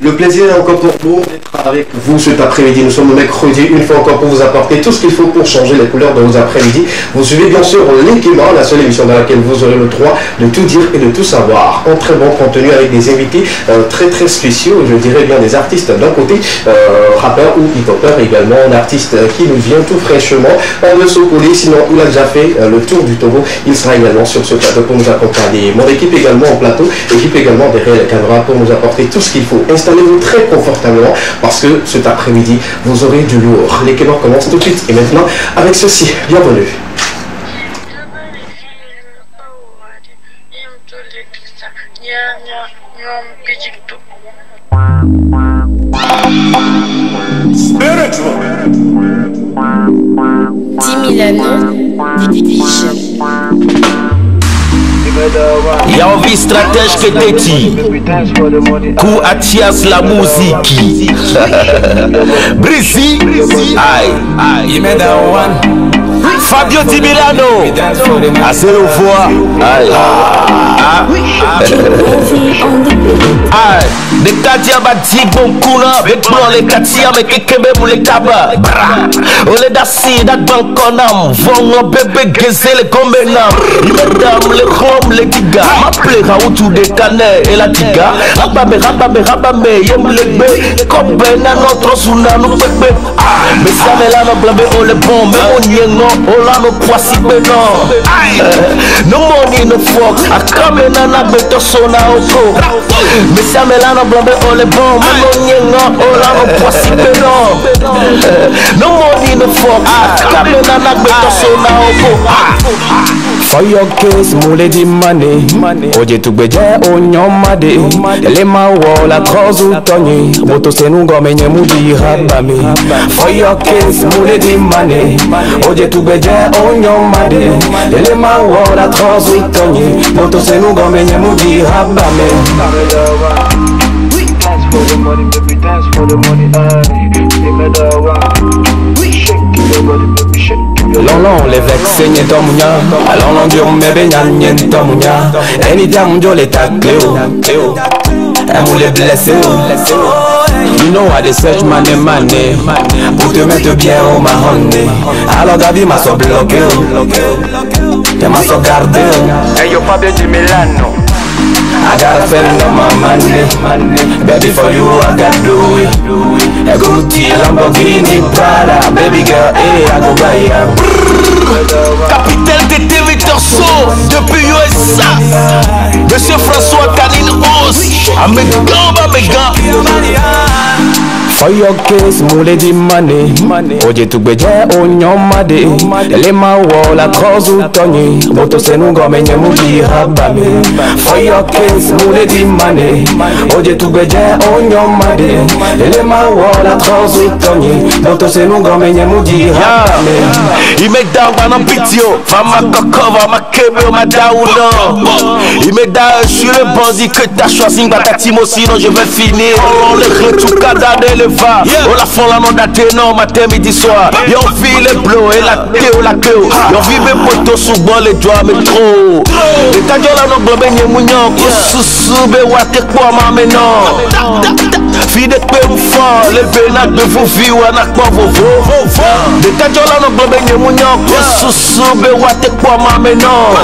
Le plaisir est encore pour nous d'être avec vous cet après-midi. Nous sommes le mercredi, une fois encore pour vous apporter tout ce qu'il faut pour changer les couleurs de vos après-midi. Vous suivez bien sûr l'équilibre, la seule émission dans laquelle vous aurez le droit de tout dire et de tout savoir. En très bon contenu avec des invités très très spéciaux, je dirais bien des artistes d'un côté, rappeurs ou hip-hopeurs également, un artiste qui nous vient tout fraîchement de Sokoli, sinon il a déjà fait le tour du Togo. Il sera également sur ce plateau pour nous accompagner. Mon équipe également en plateau, équipe également derrière les caméras pour nous apporter tout ce qu'il faut. Installez-vous très confortablement parce que cet après-midi, vous aurez du lourd. Les Québécois commencent tout de suite. Et maintenant, avec ceci, bienvenue. Y'a envie stratège que t'es dit Kou Atias la musique Brizzy Aïe Fabio Di Milano à zéro voix Aïe Les Kadia badi bon kuna Bekbon les Katia me kekebe mou les kaba Ole dasi dat bankonam Vongo bébé geze le gombenam Imedam le krom le diga M'appelé Raoutou de Canet et la diga Rabame yem le be Kobe na notre souna nou pepe Mais ça me la no blambe ole bon Mais mon yengo ola no poisi benon No money no fuck Akame na na beto sona oko Mais ça me la no blambe ole bon Mais mon yengo ola no poisi benon No money no fuck Akame na na beto sona oko For your case, mule di money. Oje tugbeje onyomade. Elema wola kozu tonyi. Boto senungo menye mudi habami. For your case, mule di money. Oje tugbeje onyomade. Elema wola kozu tonyi. Boto senungo menye mudi habami. Dance for the money, baby, dance for the money. Give me the one. Shake your body, baby, shake. Lon les vexes nye tomunya Alon diyo mebe nye tomunya Eni dia mjo le takleo Mou le blesse You know I dey search money Pour te mettre bien au mahoney Alors Gabi m'a so bloqué Te m'a so gardé Hey yo Fabio Di Milano I gotta spend all my money Baby for you I gotta do it A Gucci, Lamborghini, Prada Baby girl, hey, I go buy ya Capitaine d'été Victor So depuis USA Monsieur François Canine Ose Amégan For your case, mule di money Oje tugbeje onyomade Elema wola kozu tonyi Boto senungo menye mudi habami For your case, mule di money Oje tugbeje onyomade Elema wola kozu tonyi Boto senungo menye mudi habami Il met down dans un pitio Fama kokova, ma kebe, ma daouno Il met down, je suis le bandit que t'as choisi Batatimo sinon je vais finir On le retour cadane le va On la fond la non daté non matin midi soir Y'en vit les bleus et la théo la cléo Y'en vit mes potos sous bon les doigts mais trop Et ta gueule la non blabé nye mounion Koussoussou be wate kwa ma menon Fille de pe m'fan Les pénacs de vous vie ou anak moi vovo Et ta gueule la non blabé nye mounion Koussoussou be wate kwa ma menon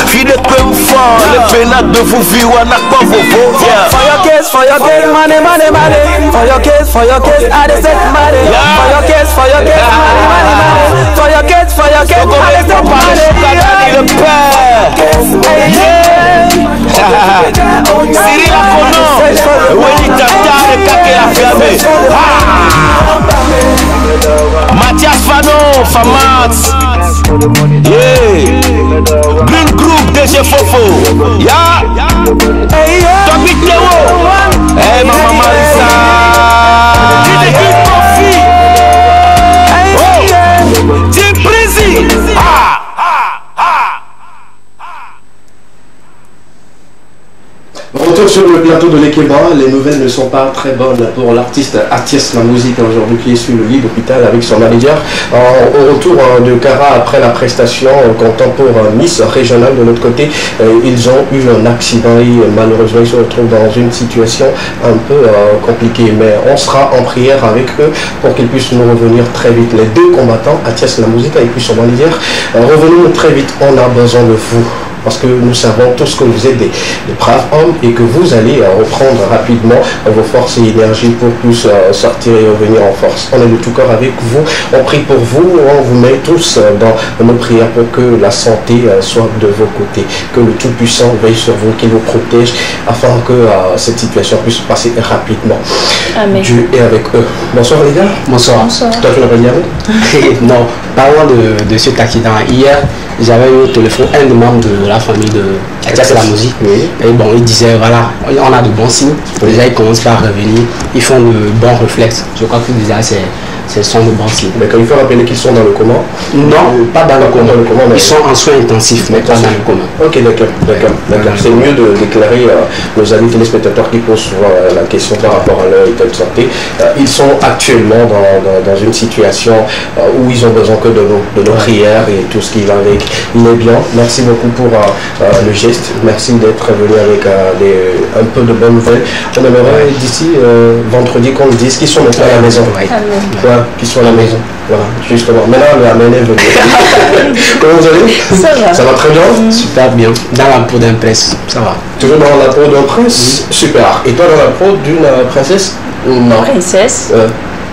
Fille de pe m'fan Les pénacs de vous vie ou anak moi vovo For your case, money For your case, I dey set money For your case, money For your case, I dey set money Le père Cyril Akono Wendy Tata et Kake la fermée Mathias Fano Famats Green Group DG Fofo Ya Tobi Théo Hey Maman Marissa Team Brizzy retour sur le plateau de l'Ekeba. Les nouvelles ne sont pas très bonnes pour l'artiste Atiès La Musique aujourd'hui qui est sur le lit d'hôpital avec son manager. Au retour de Cara après la prestation, comptant pour Miss régionale de l'autre côté, ils ont eu un accident et malheureusement ils se retrouvent dans une situation un peu compliquée. Mais on sera en prière avec eux pour qu'ils puissent nous revenir très vite. Les deux combattants, Atiès La Musique et puis son manager, revenez-nous très vite. On a besoin de vous. Parce que nous savons tous que vous êtes des braves hommes et que vous allez reprendre rapidement vos forces et énergies pour plus sortir et revenir en force. On est de tout cœur avec vous, on prie pour vous, on vous met tous dans nos prières pour que la santé soit de vos côtés, que le Tout-Puissant veille sur vous, qu'il vous protège afin que cette situation puisse passer rapidement. Amen. Dieu est avec eux. Bonsoir les gars. Bonsoir. Bonsoir. Toi tu m'appelles Yannick? Non, parlons de cet accident. Hier, j'avais eu au téléphone un des membres de la famille de Atiès La Musique. Oui. Et bon, il disait, voilà, on a de bons signes. Déjà, ils commencent par revenir. Ils font de bons réflexes. Je crois que déjà, ce sont de bons signes. Mais quand il faut rappeler qu'ils sont dans le coma. Non, pas dans le coma. Mais Ils sont en soins intensifs, mais pas dans le coma. Ok, d'accord. C'est mieux de déclarer nos amis téléspectateurs qui posent la question par rapport à leur état de santé. Ils sont actuellement dans une situation où ils ont besoin que de nos prières et tout ce qui va avec. Il est bien. Merci beaucoup pour le geste. Merci d'être venu avec un peu de bonnes nouvelles. On aimerait d'ici vendredi qu'on le dise qu'ils sont maintenant à la maison. Amen. Ouais, qu'ils sont à la maison. Voilà, justement. Maintenant, le Amen est venu. Comment vous allez? Ça va très bien? Super bien. Dans la peau d'un prince, ça va. Toujours dans la peau d'un prince? Super. Et toi dans la peau d'une princesse? Non. Princesse.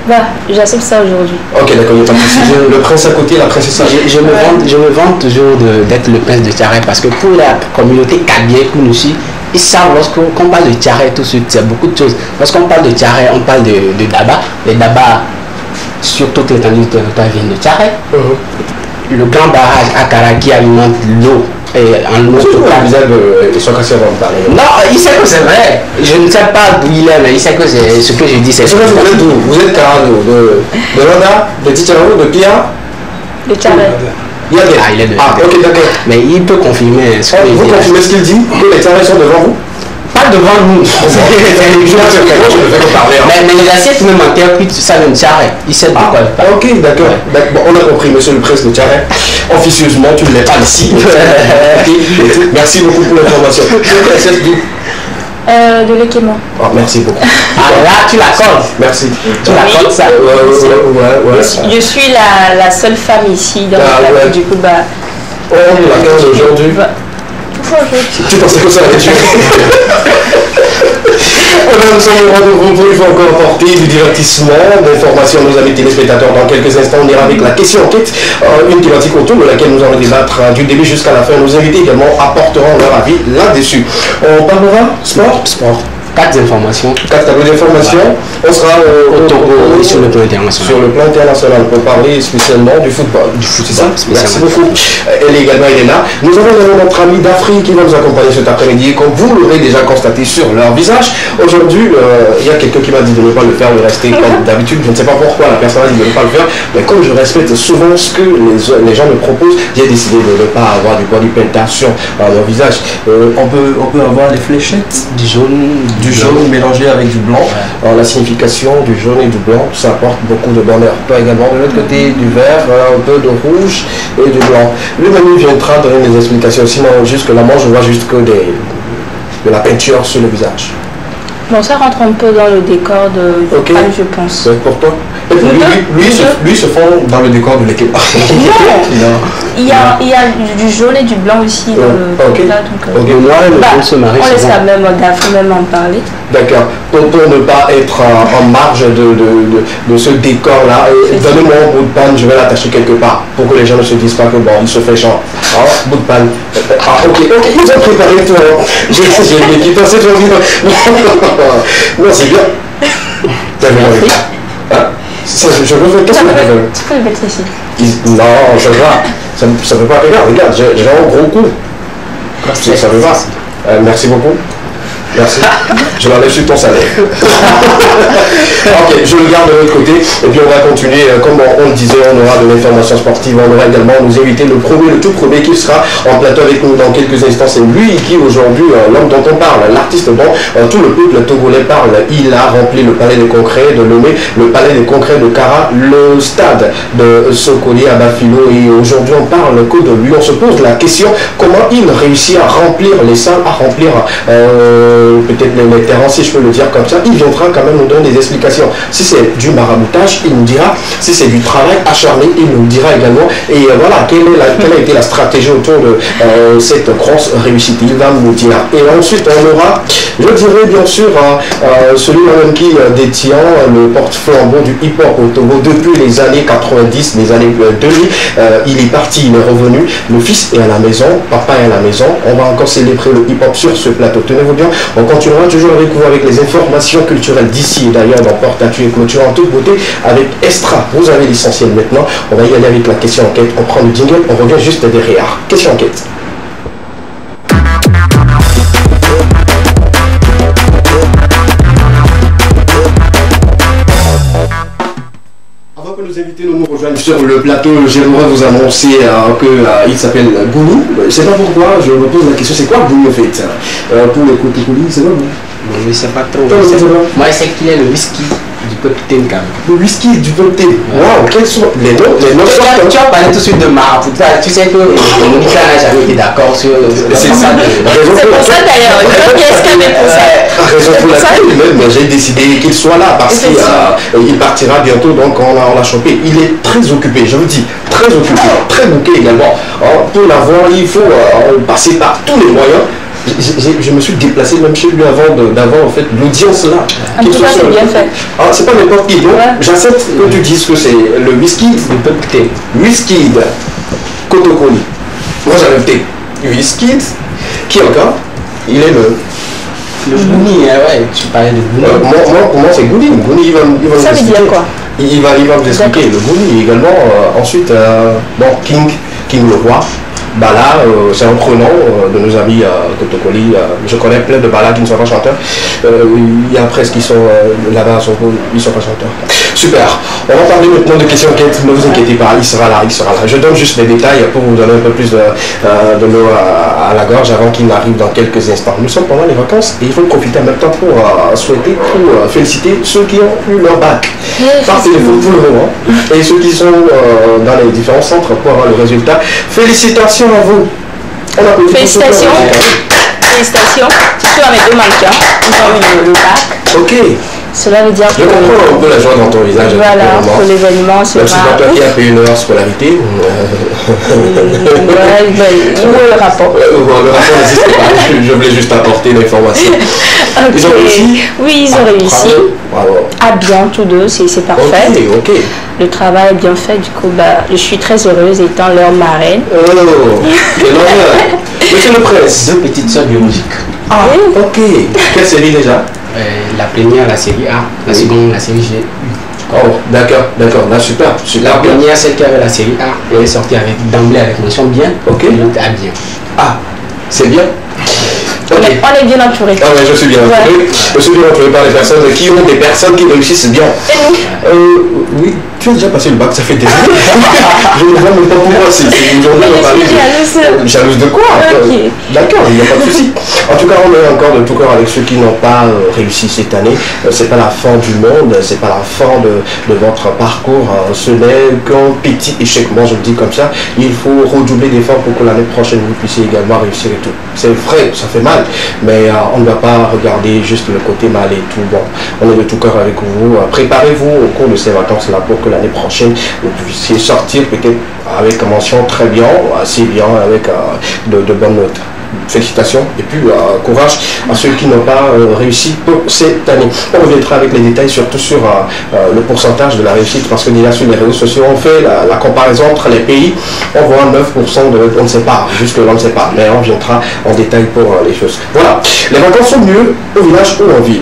Bah, j'accepte ça aujourd'hui. Ok, d'accord, il n'y a pas de souci. Le prince à côté, la princesse à côté. Je me vante toujours d'être le prince de Tiaret parce que pour la communauté kabyle que nous sommes, ils savent lorsqu'on parle de Tiaret, tout de suite, c'est beaucoup de choses. Lorsqu'on parle de Tiaret, on parle de Daba. Les Daba, sur toute l'étendue du territoire, viennent de Tiaret. Le grand barrage à Kara qui alimente l'eau. Et en l'eau totale. Ils sont cassés avant de parler. Non, il sait que c'est vrai. Je ne sais pas d'où il est, mais il sait que c'est ce que je dis. C'est Vous êtes d'où? Vous êtes Karado? De Landa? De Titiano? De Pia? Le Tcharet. Il y a des... Ah, il est de... Ah, ok, d'accord. Mais il peut confirmer ce que Vous il dit. confirmez ce qu'il dit? Que les Tcharais sont devant vous? Pas devant nous. Mais les assiettes même en terre cuite, ça vient de Tiaret. Il sait de quoi il parle. Ok, d'accord. Bon, on a compris, monsieur le prince de Tiaret. Officieusement, tu ne l'es pas ici. Ok. Merci beaucoup pour l'information. Princesse d'où? De l'Ekema. Oh, merci beaucoup. Ah là, tu l'accordes. Merci. Tu l'accordes ça. Ouais. Je suis la seule femme ici dans le plateau, du coup, bah... Oh, la 15 aujourd'hui. Pourquoi aujourd'hui? Tu pensais que ça allait tuer? Nous sommes au rendez-vous pour il faut encore apporter du divertissement, d'informations à nos amis téléspectateurs. Dans quelques instants, on ira avec la question enquête, une thématique autour de laquelle nous allons débattre du début jusqu'à la fin. Nos invités également apporteront leur avis là-dessus. On parlera sport. 4 informations. 4 tableaux d'informations. On sera Au Togo et sur le plan international. Sur le plan international, pour parler spécialement du football. Du foot, c'est ça? Merci beaucoup. Elle est également Elena. Nous avons notre ami d'Afrique qui va nous accompagner cet après-midi. Comme vous l'aurez déjà constaté sur leur visage, aujourd'hui, il y a quelqu'un qui m'a dit de ne pas le faire, de rester comme d'habitude. Je ne sais pas pourquoi la personne a dit de ne pas le faire, mais comme je respecte souvent ce que les gens me proposent, j'ai décidé de ne pas avoir du body painter sur leur visage. On peut avoir des fléchettes, du jaune mélangé avec du blanc. La signification du jaune et du blanc, ça apporte beaucoup de bonheur. Toi également, de l'autre côté, du vert, un peu de rouge et du blanc. Le menu viendra donner des explications. Sinon, jusque là, moi, je vois juste que de la peinture sur le visage. Bon, ça rentre un peu dans le décor de Ok. Pan, je pense. C'est pour toi. Et puis, lui se fond dans le décor de l'équipe. Non. Il y a du jaune et du blanc aussi dans le Ok. là, donc, Ok. Noir et le bah, jaune se marient on laisse souvent. quand même Gafou même en parler. D'accord. Pour ne pas être en marge de ce décor-là, donnez-moi un bout de panne, je vais l'attacher quelque part pour que les gens ne se disent pas que bon, il se fait genre, bout de panne. Ah, ok, vous avez préparé tout. J'ai bien quitté cette envie. Non, c'est bien. T'as bien envie. Hein? Je veux faire qu'est-ce que tu veux? Tu peux le mettre ici. Non, ça va. Ça ne peut pas. Regarde, j'ai un gros coup. Ça ne veut pas. Merci beaucoup. Merci. Je l'enlève sur ton salaire. Ok, je le garde de l'autre côté. Et puis on va continuer. Comme on le disait, on aura de l'information sportive. On aura également nous inviter le tout premier qui sera en plateau avec nous dans quelques instants. C'est lui qui aujourd'hui, l'homme dont on parle, l'artiste dont tout le peuple togolais parle. Il a rempli le palais des congrès de Lomé, le palais des congrès de Kara, le stade de Sokoli à Bafilo. Et aujourd'hui, on parle que de lui. On se pose la question comment il réussit à remplir les salles, à remplir peut-être les terrains, si je peux le dire comme ça. Il viendra quand même nous donner des explications. Si c'est du maraboutage, il nous dira. Si c'est du travail acharné, il nous dira également. Et voilà, quelle a été la stratégie autour de cette grosse réussite. Il va nous dire. Et ensuite, on aura, je dirais bien sûr, celui-même qui détient le porte-flambeau du hip-hop au Togo depuis les années 90, les années 2000. Il est parti, il est revenu. Le fils est à la maison, papa est à la maison. On va encore célébrer le hip-hop sur ce plateau. Tenez-vous bien, on continuera toujours avec vous avec les informations culturelles d'ici et d'ailleurs dans Porte-Actu et Clôture en toute beauté avec Estra. Vous avez l'essentiel maintenant. On va y aller avec la question enquête. On prend le jingle, on revient juste derrière. Question enquête. Avant que nos invités nous rejoignent sur le plateau, j'aimerais vous annoncer qu'il s'appelle Gouni. Je ne sais pas pourquoi, je me pose la question, c'est quoi Gouni en fait? Pour les côtés Gouni, c'est quoi? Je ne sais pas trop. Moi, je sais qu'il est le whisky du peuple Tenkan. Le whisky du peuple Tenkan. Waouh, quels sont les noms? Tu as parlé tout de suite de maraboutage. Tu sais que Monica n'a jamais été d'accord sur. C'est ça. C'est pour ça d'ailleurs. Qu'est-ce qu'elle est pour ça? Raison pour laquelle même j'ai décidé qu'il soit là parce qu'il partira bientôt, donc on l'a chopé. Il est très occupé, je vous dis, très occupé, très bouqué également. Pour l'avoir, il faut passer par tous les moyens. Je me suis déplacé même chez lui avant d'avoir en fait l'audience là. En tout cas, c'est bien fait. Ah, c'est pas n'importe qui. Donc, j'accepte que tu dises que c'est le whisky de Pepté. Whisky de Kotokoli. Moi j'avais voté whisky. Qui encore? Il est le Gouni, ouais, tu parlais de Gouni. Pour moi c'est Gouni. Gouni, il va nous expliquer. Ça veut dire quoi? Il va vous expliquer. Le Gouni également. Ensuite, King le roi. Bala, c'est un prénom de nos amis Kotokoli. Je connais plein de Bala qui ne sont pas chanteurs. Il y a presque qui sont là-bas, ils ne sont pas chanteurs. Super. On va parler maintenant de questions enquête. Ne vous inquiétez pas, il sera là. Je donne juste les détails pour vous donner un peu plus de l'eau à la gorge avant qu'il n'arrive dans quelques instants. Nous sommes pendant les vacances et il faut profiter en même temps pour féliciter ceux qui ont eu leur bac par téléphone pour le moment et ceux qui sont dans les différents centres pour avoir le résultat. Félicitations à vous. Félicitations. Félicitations. Surtout à mes deux mannequins. Ils ont eu le bac. Ok. Cela veut dire que... Je comprends un peu la joie dans ton visage. Voilà, pour l'événement, c'est même si c'est pas toi qui a payé leur scolarité. Le rapport. Le rapport n'existe pas. Je voulais juste apporter l'information. Okay. Ils ont réussi? Oui, ils ont réussi. Bravo. Ah bien, tous deux, c'est parfait. Ok. Le travail est bien fait, du coup, je suis très heureuse étant leur marraine. Oh, quel honneur. Monsieur le Prince. Deux petites soeurs biologiques. Ah, ok. Quelle série déjà? La première, la série A. La seconde, la série G. Oh, d'accord. Là, super. La première, celle qui avait la série A, elle est sortie d'emblée avec mention bien. Ok. Et l'autre A bien. Ah, c'est bien. Okay. On est bien entouré. Ah ouais, je suis bien entouré. Ouais. Je suis bien entouré par les personnes qui ont des personnes qui réussissent bien. Et nous oui, tu as déjà passé le bac, ça fait des années. Je ne vois même pas pourquoi. C'est une journée de parler. Jalouse de quoi? Okay. D'accord, il n'y a pas de souci. En tout cas, on est encore de tout cœur avec ceux qui n'ont pas réussi cette année. C'est pas la fin du monde, c'est pas la fin de votre parcours. Ce n'est qu'un petit échec. Moi, je le dis comme ça. Il faut redoubler d'efforts pour que l'année prochaine, vous puissiez également réussir et tout. C'est vrai, ça fait mal, mais on ne va pas regarder juste le côté mal et tout. Bon, on est de tout cœur avec vous. Préparez-vous au cours de ces vacances-là pour que l'année prochaine, vous puissiez sortir peut-être avec une mention très bien, assez bien, avec de bonnes notes. Félicitations et puis courage à ceux qui n'ont pas réussi pour cette année. On reviendra avec les détails surtout sur le pourcentage de la réussite parce que déjà sur les réseaux sociaux on fait la comparaison entre les pays, on voit 9% de on ne sait pas, jusque là on ne sait pas, mais on reviendra en détail pour les choses. Voilà, les vacances sont mieux au village ou en ville.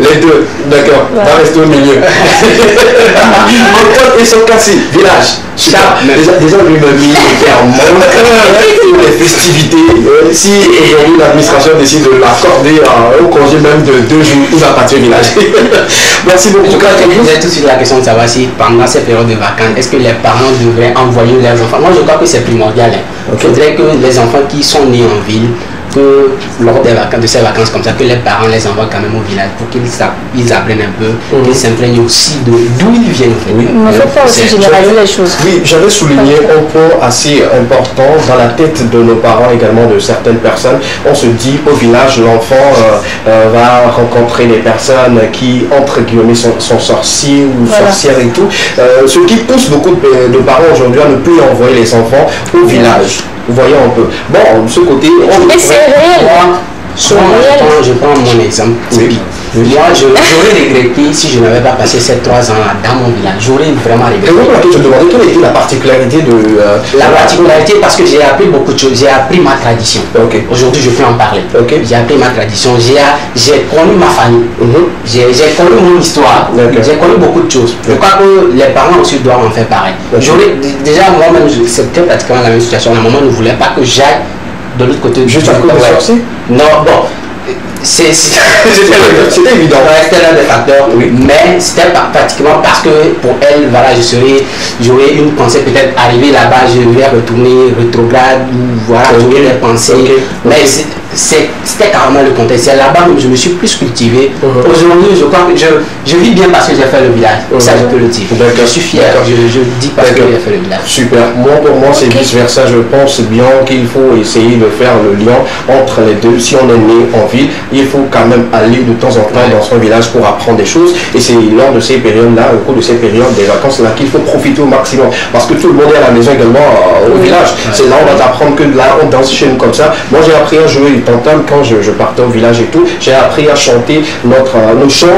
Les deux, d'accord. Ouais. Va rester au milieu. Antoine et son Cassis, village. Super. Déjà lui-même, il était en manque les festivités. Si aujourd'hui l'administration décide de l'accorder au congé même de 2 jours, il va partir au village. Merci beaucoup. En tout cas, je posais tout de suite la question de savoir si pendant ces périodes de vacances, est-ce que les parents devraient envoyer leurs enfants? Moi, je crois que c'est primordial. Il faudrait que les enfants qui sont nés en ville, que lors des vacances, de ces vacances comme ça, que les parents les envoient quand même au village pour qu'ils apprennent un peu, qu'ils s'imprègnent aussi d'où ils viennent. Oui. Il ne faut pas aussi généraliser les choses. Oui, j'avais souligné un point assez important dans la tête de nos parents, également de certaines personnes. On se dit au village, l'enfant va rencontrer des personnes qui, entre guillemets, sont sorciers ou sorcières et tout. Ce qui pousse beaucoup de parents aujourd'hui à ne plus envoyer les enfants au village. Vous voyez un peu. Bon, ce côté... Mais c'est réel. Je prends mon exemple. Oui. Moi, j'aurais regretté si je n'avais pas passé ces 3 ans dans mon village. J'aurais vraiment regretté. Et donc, je me demandais quelle était la particularité de... La particularité, parce que j'ai appris beaucoup de choses. J'ai appris ma tradition. Aujourd'hui, je peux en parler. J'ai appris ma tradition. J'ai connu ma famille. J'ai connu mon histoire. J'ai connu beaucoup de choses. Je crois que les parents aussi doivent en faire pareil. Déjà, moi-même, c'était pratiquement la même situation. La maman ne voulait pas que j'aille de l'autre côté. Juste à cause de sorcier? Non, bon. C'était évident. C'était l'un des facteurs, mais c'était pratiquement parce que pour elle, voilà, j'aurais une pensée peut-être arriver là-bas, je vais retourner rétrograde, voilà, j'aurais les pensées. Mais c'était carrément le contexte. C'est là-bas où je me suis plus cultivé. Aujourd'hui, je crois que je vis bien parce que j'ai fait le village. Ça, je peux le dire. Je suis fier. Je dis parce que j'ai fait le village. Super. Moi, pour moi, c'est vice-versa. Je pense bien qu'il faut essayer de faire le lien entre les deux. Si on est né en ville, il faut quand même aller de temps en temps dans son village pour apprendre des choses. Et c'est lors de ces périodes-là, au cours de ces périodes des vacances-là, qu'il faut profiter au maximum. Parce que tout le monde est à la maison également au village. C'est là où on va t'apprendre que là, on danse chez nous comme ça. Moi, j'ai appris à jouer quand je partais au village et tout. J'ai appris à chanter nos chants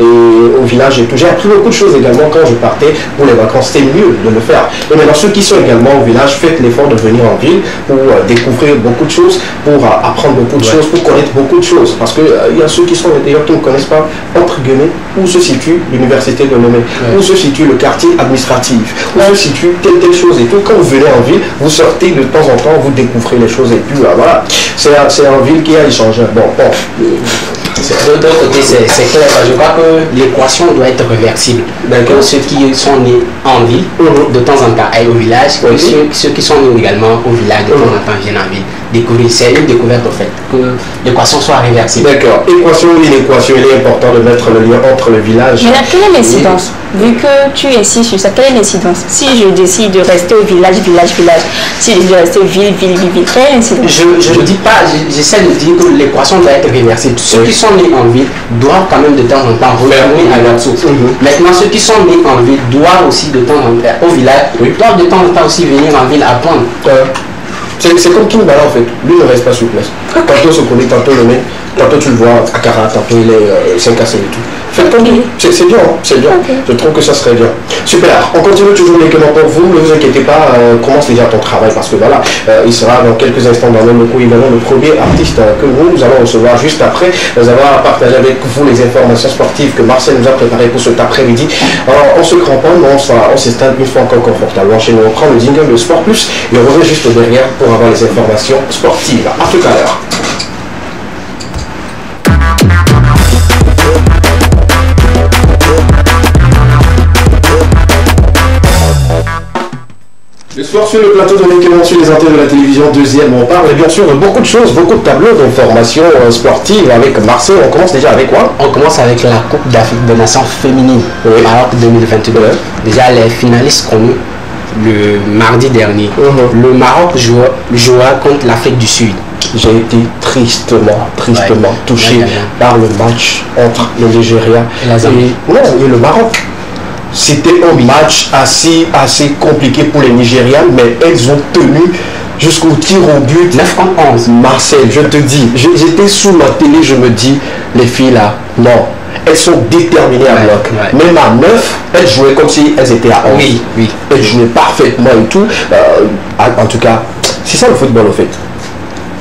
au village et tout. J'ai appris beaucoup de choses également quand je partais pour les vacances. C'était mieux de le faire. Et maintenant, ceux qui sont également au village, faites l'effort de venir en ville pour découvrir beaucoup de choses, pour apprendre beaucoup de choses, pour connaître beaucoup de choses. Parce qu'il y a ceux qui sont d'ailleurs qui ne connaissent pas, entre guillemets, où se situe l'université de Lomé, où se situe le quartier administratif, où se situe telle chose et tout. Quand vous venez en ville, vous sortez de temps en temps, vous découvrez les choses et puis voilà. C'est en ville qui a échangé. Bon. De l'autre côté, c'est clair. Je crois que l'équation doit être réversible. Donc, ceux qui sont nés en ville, de temps en temps, aillent au village. Ceux qui sont nés également au village, de temps en temps, viennent en ville. Découvrir, c'est une découverte au fait, que l'équation soit réversible. D'accord. Équation, il est important de mettre le lien entre le village. Mais là, quelle est l'incidence? Vu que tu insistes sur ça, quelle est l'incidence? Si je décide de rester au village, si je décide de rester ville, quelle est l'incidence? Je ne dis pas, j'essaie de dire que l'équation doit être réversible. Ceux qui sont nés en ville doivent quand même de temps en temps retourner à leur source. Maintenant, ceux qui sont nés en ville doivent aussi de temps en temps, au village, doivent de temps en temps aussi venir en ville apprendre. C'est comme tout le ballon en fait. Lui ne reste pas sur place. Tantôt se connaît, tantôt le met, tantôt tu le vois à Cara, tantôt il est 5 cassé et tout. Faites comme lui. C'est bien, c'est bien. Je trouve que ça serait bien. Super. On continue toujours les commentaires pour vous. Ne vous inquiétez pas, commence déjà ton travail parce que voilà, il sera dans quelques instants dans le locaux également le premier artiste que nous allons recevoir juste après. Nous allons partager avec vous les informations sportives que Marcel nous a préparées pour cet après-midi. On se cramponne, on s'installe une fois encore confortablement chez nous. On prend le jingle de Sport Plus et on revient juste derrière pour avoir les informations sportives. À tout à l'heure. Le soir sur le plateau de l'équivalent sur les antennes de la télévision deuxième, on parle bien sûr de beaucoup de choses, beaucoup de tableaux d'informations sportives avec Marseille. On commence déjà avec quoi? On commence avec la Coupe d'Afrique des Nations féminines, Maroc 2022. Déjà les finalistes connus le mardi dernier. Le Maroc jouera contre l'Afrique du Sud. J'ai été tristement touché par le match entre le Nigeria et le Maroc. C'était un match assez compliqué pour les Nigérianes, mais elles ont tenu jusqu'au tir au but. 9-11. Marcel, je te dis, j'étais sous ma télé, je me dis, les filles là, non, elles sont déterminées à bloc. Même à 9, elles jouaient comme si elles étaient à 11. Oui. Elles jouaient parfaitement et tout. En tout cas, c'est ça le football au fait.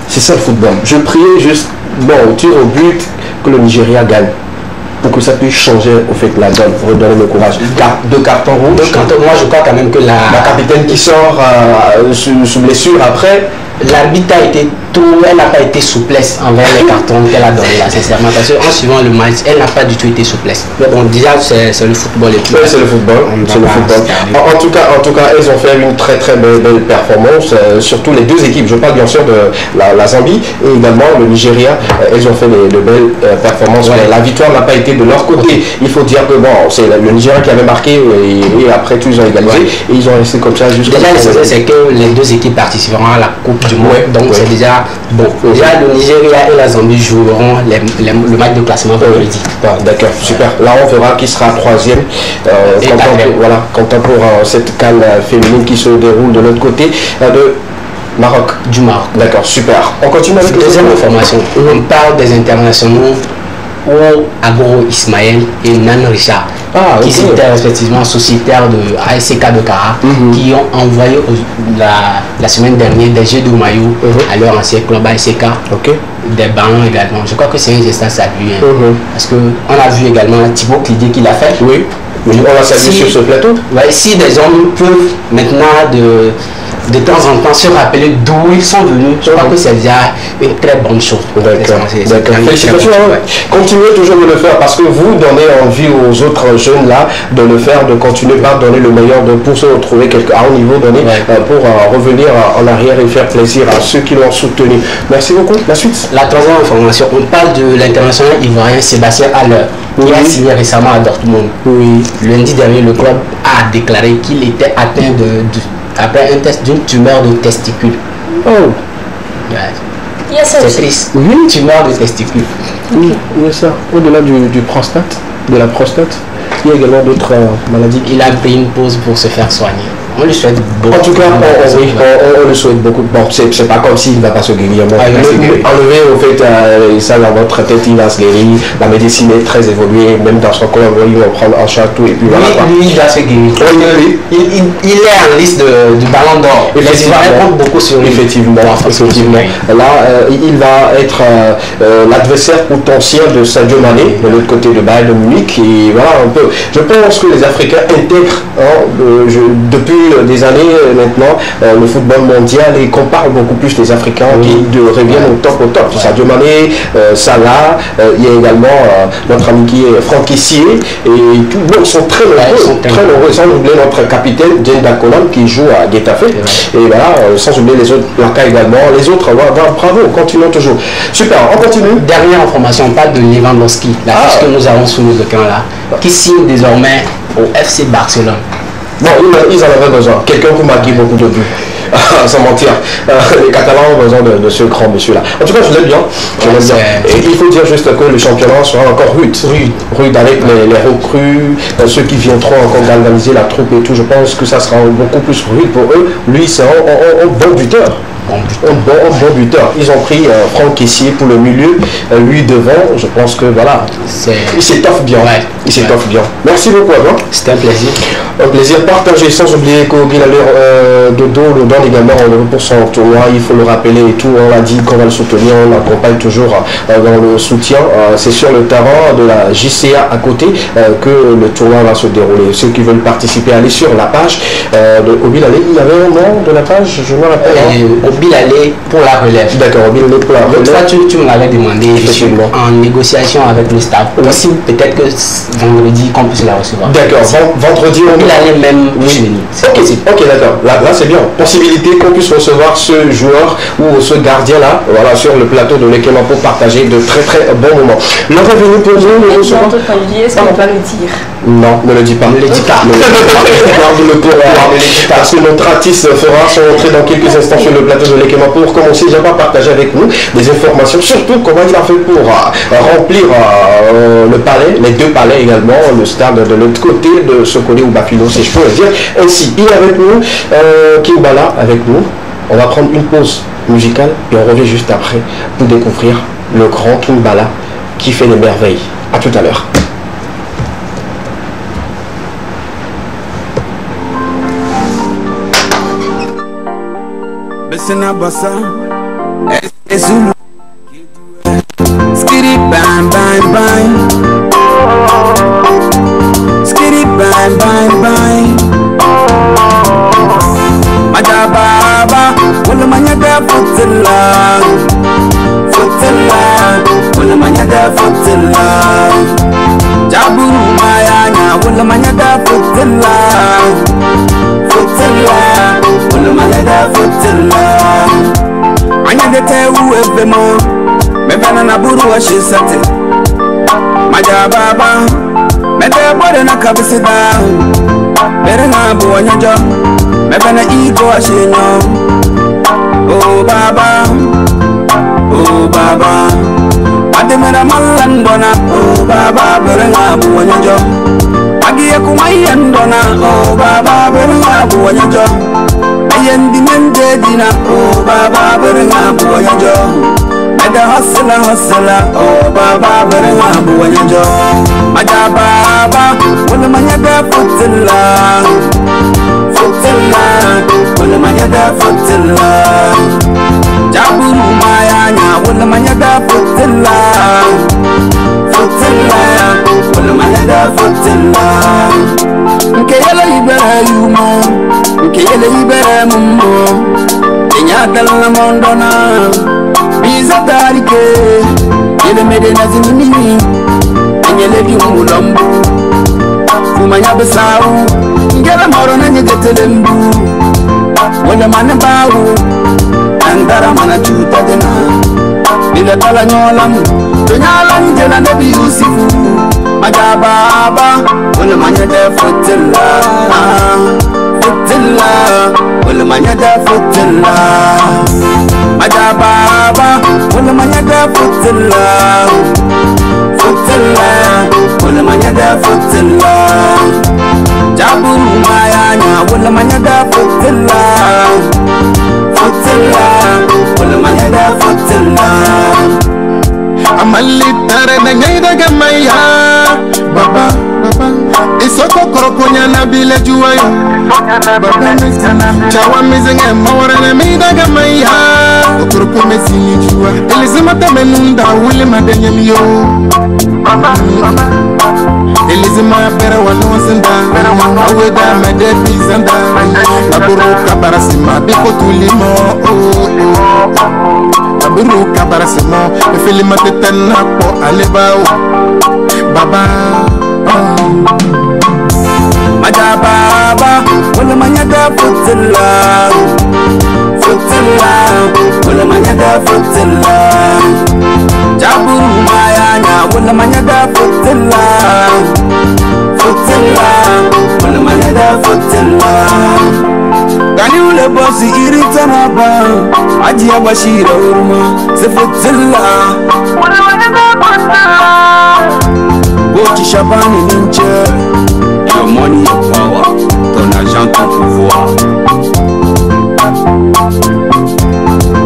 C'est ça le football. Je priais juste, au tir au but, que le Nigeria gagne. pour que ça puisse changer au fait la donne, redonner le courage. Deux cartons rouges. Moi je crois quand même que la capitaine qui sort sous blessure après. L'arbitre a été elle n'a pas été souplesse envers les cartons qu'elle a donnés là, sincèrement, parce qu'en suivant le match, elle n'a pas du tout été souplesse. Mais bon, déjà c'est le football. Oui, c'est le football. C'est le football. En tout cas, elles ont fait une très belle performance, surtout les deux équipes. Je parle bien sûr de la Zambie et également le Nigeria. Elles ont fait de belles performances. Ouais. La victoire n'a pas été de leur côté. Il faut dire que bon, c'est le Nigeria qui avait marqué et après tout ils ont égalisé et ils ont resté comme ça jusqu'à. Déjà, c'est que les deux équipes participeront à la Coupe du Monde, donc c'est déjà bon. Déjà, le Nigeria et la Zambie joueront le match de classement vendredi. D'accord, super. Là, on verra qui sera troisième. Content pour cette CAN féminine qui se déroule de l'autre côté de Maroc. Du Maroc. D'accord, super. On continue avec deuxième information. On parle des internationaux Agoro Ismaël et Nan Richard, qui étaient respectivement sociétaires de ASC Kadokara, qui ont envoyé la semaine dernière des jets de maillot à leur ancien club ASK, des ballons également. Je crois que c'est un geste à saluer, parce qu'on a vu également Thibaut Clidier qui l'a fait. Oui, on l'a salué sur ce plateau. Si des hommes peuvent maintenant de temps en temps se rappeler d'où ils sont venus, je crois que c'est déjà une très bonne chose. D'accord. Félicitations. Continuez toujours de le faire parce que vous donnez envie aux autres jeunes là de le faire, de continuer par donner le meilleur pour se retrouver à haut niveau donné pour revenir en arrière et faire plaisir à ceux qui l'ont soutenu. Merci beaucoup. La suite. La troisième information, on parle de l'international ivoirien Sébastien Haller qui a signé récemment à Dortmund. Oui. Lundi dernier, le club a déclaré qu'il était atteint après un test d'une tumeur de testicule. C'est triste. Une tumeur de testicule. Oui, il y a ça. Au-delà du prostate, de la prostate, il y a également d'autres maladies. Il a pris une pause pour se faire soigner. On lui souhaite beaucoup. En tout cas, on lui souhaite beaucoup. Bon, c'est pas comme s'il ne va pas se guérir. Enlever au fait ça dans votre tête, il va se guérir. La médecine est très évoluée, même dans son corps, il va prendre en charge tout et puis voilà. Lui, il va se guérir. Il est en liste du ballon d'or. Les Ivoiriens comptent beaucoup sur lui. Effectivement. Là, il va être l'adversaire potentiel de Sadio Mané, de l'autre côté de Bayern de Munich. Et voilà un peu. Je pense que les Africains intègrent depuis des années maintenant le football mondial et qu'on parle beaucoup plus des Africains qui reviennent au top. Sadio Mané, Salah, il y a également notre ami qui est Franck Kessié et ils sont très nombreux, sans oublier notre capitaine Dieng Dakonam qui joue à Getafe et voilà, sans oublier les autres, Laka également, les autres, bravo, continuons toujours. Super, on continue. Dernière information, on parle de Lewandowski, la fiche que nous avons sous nos camp là, qui signe désormais au FC Barcelone. Bon, ils en avaient besoin. Quelqu'un pour marquer beaucoup de buts. Sans mentir. Les Catalans ont besoin de ce grand monsieur-là. En tout cas, je l'aime bien. Et il faut dire juste que le championnat sera encore rude avec les recrues, ceux qui viendront encore galvaniser la troupe et tout. Je pense que ça sera beaucoup plus rude pour eux. Lui, c'est un bon buteur. Un bon buteur. Ils ont pris Franck Kessié pour le milieu, lui devant. Je pense que voilà, il s'étoffe bien. Il s'étoffe bien. Merci beaucoup à toi. C'était un plaisir. Un plaisir partagé, sans oublier qu'Obil a l'air de dos, le donne également pour son tournoi. Il faut le rappeler et tout. On l'a dit qu'on va le soutenir. On l'accompagne toujours dans le soutien. C'est sur le terrain de la JCA à côté que le tournoi va se dérouler. Ceux qui veulent participer, allez sur la page de Obil. Il y avait un nom de la page, je me rappelle. Obil allait pour la relève. D'accord, Obil allait pour la relève. Toi, tu me l'avais demandé, effectivement, en négociation avec le staff. Aussi, peut-être que vendredi, qu'on puisse la recevoir. D'accord, vendredi, Obil allait même venir. Ok, d'accord. Là, c'est bien. Possibilité qu'on puisse recevoir ce joueur ou ce gardien-là, voilà, sur le plateau de l'Ekema pour partager de très bons moments. L'heure est venue pour nous le recevoir. Est-ce qu'on peut le dire? Non, ne le dis pas. Ne le dis pas. Garde-le pour parce que notre artiste fera son entrée dans quelques instants sur le plateau de l'Ekema pour commencer déjà par partager avec nous des informations, surtout comment il a fait pour remplir le palais, les deux palais également, le stade de l'autre côté de Sokone ou Bafilo, si je peux le dire. Ainsi, il est avec nous, Kimbala avec nous. On va prendre une pause musicale et on revient juste après pour découvrir le grand Kimbala qui fait des merveilles. A tout à l'heure. Bassa, Zulu, Skitty bang bang bang. futilla futilla wala manyada futilla jaburu mayanya wala manyada futilla futilla wala manyada futilla anyade tewu evemo mebana na buru wa shisate majababa mede bode na kabisida berenga buwanyajo mebana iko ashinyo oh baba ademera malandona oh baba berenga buwanyajo agiye kumayandona oh baba berenga buwanyajo ayendi mendedina oh baba berenga buwanyajo mede hustler oh baba berenga buwanyajo majababa wala manyada futilla wala manyada futilla jaburu mayanya wala manyada futilla wala manyada futilla nkeyele ibere yumo nkeyele ibere mummo enyadala na mondona biza tarike yele medena zinini enyele biumulombu kumanya besau ngela moro na nyegetelembu wala manabawu andara mana chuta dena bila tala nyolam tunyalam jela nabi yusufu majababa wala manyada futilla wala manyada futilla majababa wala manyada futilla wala manyada futilla jaburu mayanya wala manyada futilla wala manyada futilla amali tare na nyaida gamaya baba isoko korokonya na bile juwayo baba chawa mizenge mawara na mida gamaya koroko mesini juwa elizima tamenunda wile madenya miyo elizima bere wanosenda aweda mede bizanda aburu kabarasima biko tulimo aburu kabarasima filima tetana po alebao baba majababa wala manyada futilla wala manyada futilla jaburu mayanya wala manyada futilla wala manyada futilla gani ule bosi iritana ba aji abashira urma se futilla wala manyada futilla Boki Chabani Ninja, your money, your power, ton argent, ton pouvoir.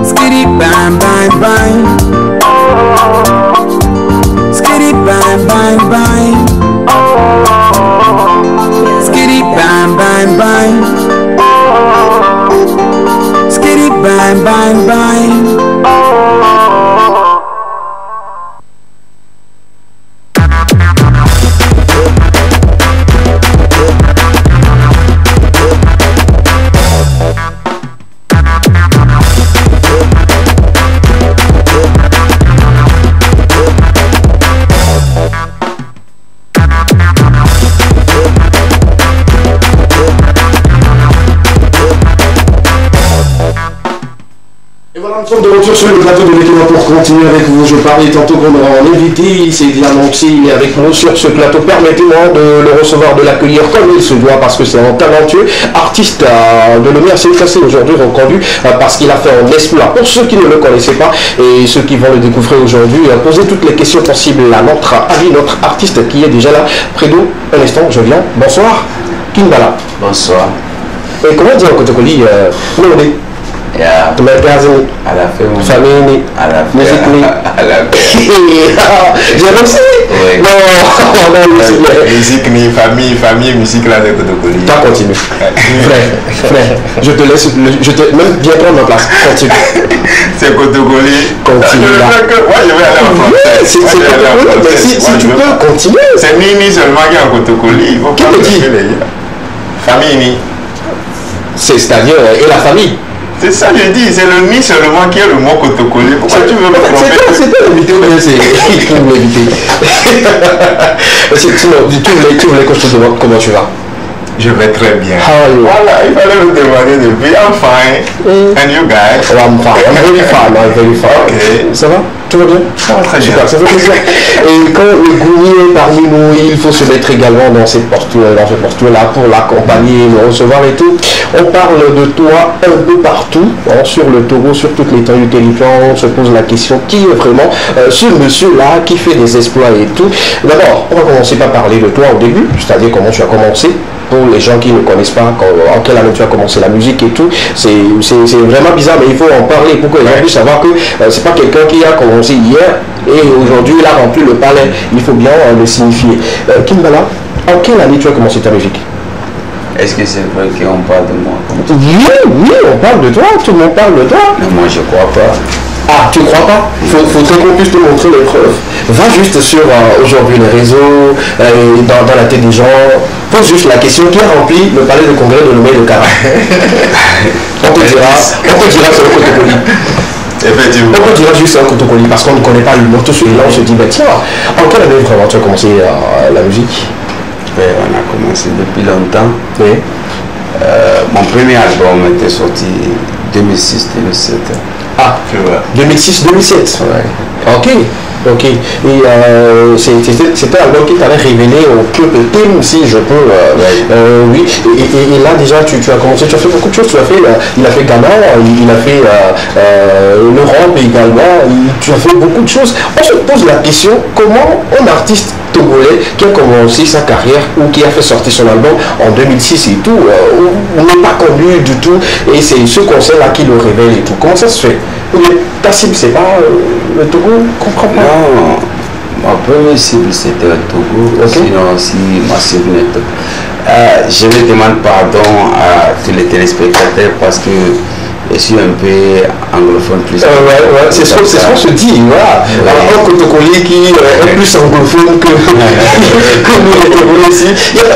Skitty bang bang bang, skitty bang bang bang, skitty bang bang bang, skitty bang bang bang. Nous sommes de retour sur le plateau de l'équipe pour continuer avec vous. Je parlais tantôt qu'on aura un invité, c'est Diamanti, il est avec nous sur ce plateau. Permettez-moi de le recevoir, de l'accueillir comme il se doit parce que c'est un talentueux artiste de le remercier classé aujourd'hui reconnu parce qu'il a fait un exploit. Pour ceux qui ne le connaissaient pas et ceux qui vont le découvrir aujourd'hui, poser toutes les questions possibles à notre ami, notre artiste qui est déjà là près de nous. Un instant, je viens. Bonsoir, Kinbala. Bonsoir. Et comment dire au Kotokoli Yeah. Tu m'as gazé à la fin, famille, à la fin, musique, à la fin. J'ai réussi. Oui. Non, musique, famille, musique là de Kotokoli. T'as continué. Frère, je te laisse, même viens prendre ma place. Continue. C'est Kotokoli. Continue là. Ouais, je vais aller en français. C'est Kotokoli, mais si tu peux continuer. C'est Nini seulement qui est en Kotokoli. Il faut qui te dit? Famille Ni. C'est-à-dire, et la famille? C'est ça, je dis, c'est le ni seulement qui est le mot Kotokoli. Pourquoi tu veux me tromper? C'est pas l'invité, mais c'est qui vous l'invité. Tu voulais que je te demande comment tu vas? Je vais très bien. How Voilà, il fallait me demander depuis. I'm fine. And you guys? Oh, I'm fine. I'm very fine. I'm very fine. Ok. Ça va? Tout va bien? Ça va très bien. Super, ça fait plaisir. Et quand le gourmet est parmi nous, il faut se mettre également dans cette posture-là pour l'accompagner, le recevoir et tout. On parle de toi un peu partout, hein, sur le Togo, sur toute l'étendue du territoire. On se pose la question qui est vraiment ce monsieur-là qui fait des exploits et tout. D'abord, on va commencer par parler de toi au début, c'est-à-dire comment tu as commencé. Pour les gens qui ne connaissent pas en quelle année tu as commencé la musique et tout, c'est vraiment bizarre, mais il faut en parler pour que les gens puissent savoir que c'est pas quelqu'un qui a commencé hier et aujourd'hui il a rempli le palais. Il faut bien le signifier. Kimbala, en quelle année tu as commencé ta musique? Est-ce que c'est vrai qu'on parle de moi? Oui, on parle de toi, tout le monde parle de toi. Non, moi je crois pas. Ah, tu crois pas? Faudrait qu'on puisse te montrer les preuves. Va juste sur aujourd'hui les réseaux, dans la tête des gens. Pose juste la question qui a rempli le palais de congrès de Lomé de Cara. On te dira sur le Kotokoli. Effectivement. On te dira juste un Kotokoli parce qu'on ne connaît pas l'humour. Tout celui-là, on se dit, ben tiens, en quelle année vraiment tu as commencé la musique? On a commencé depuis longtemps. Oui. Mon premier album était sorti 2006-2007. Ah, 2006-2007. Ouais. Ok. Et c'était un album qui t'avait révélé au peuple Tim, si je peux. Oui. Et là déjà tu as commencé, tu as fait beaucoup de choses. Il a fait Ghana, il a fait l'Europe également. Tu as fait beaucoup de choses. On se pose la question, comment un artiste togolais qui a commencé sa carrière ou qui a fait sortir son album en 2006 et tout, n'est pas connu du tout, et c'est ce concert-là qui le révèle et tout. Comment ça se fait? Ta cible, c'est pas le Togo? Comprends pas? Non, ma première cible c'était le Togo. Okay. Sinon, si ma cible n'est pas. Je me demande pardon à tous les téléspectateurs parce que je suis un peu anglophone plus. C'est ce qu'on se dit, voilà. Un Kotokoli qui est plus anglophone que nous les Togolais ici.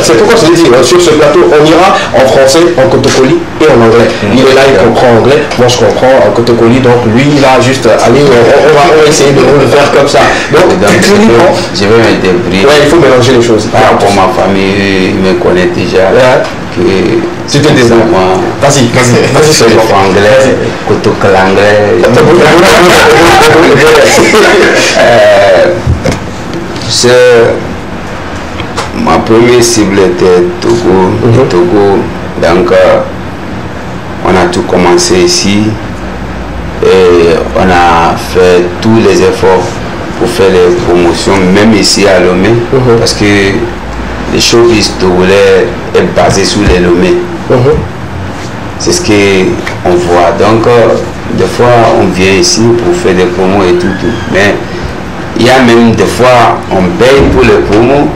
C'est pourquoi je dis, sur ce plateau, on ira en français, en Kotokoli et en anglais. Il est là, il comprend anglais, moi je comprends en Kotokoli, donc lui il va juste aller, on va essayer de le faire comme ça. Donc je vais me débrouiller. Ouais, il faut mélanger les choses. Pour ma famille, ils me connaissent déjà. Que tu te débrouilles. Vas-y, c'est le anglais, Kotokoli anglais. Ma première cible était Togo. Togo, donc on a tout commencé ici et on a fait tous les efforts pour faire les promotions, même ici à Lomé, parce que le showbiz togolais est basé sur les Lomé. C'est ce qu'on voit. Donc, des fois, on vient ici pour faire des promos et tout. Mais il y a même des fois, on paye pour les promos,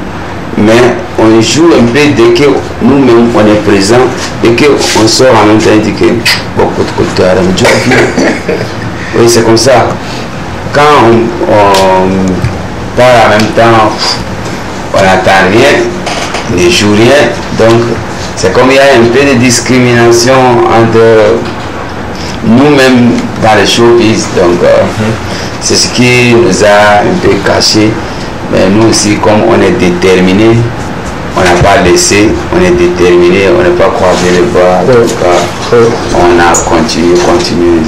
mais on joue un peu dès que nous-mêmes on est présent, dès qu'on sort en même temps, on dit que oui, c'est comme ça. Quand on parle en même temps, on n'attend rien, on ne joue rien. Donc, c'est comme il y a un peu de discrimination entre nous-mêmes dans les showbiz. Donc, c'est ce qui nous a un peu caché. Mais nous aussi, comme on est déterminés, on n'a pas laissé, on est déterminé, on n'a pas croisé les bras. En tout cas, on a continué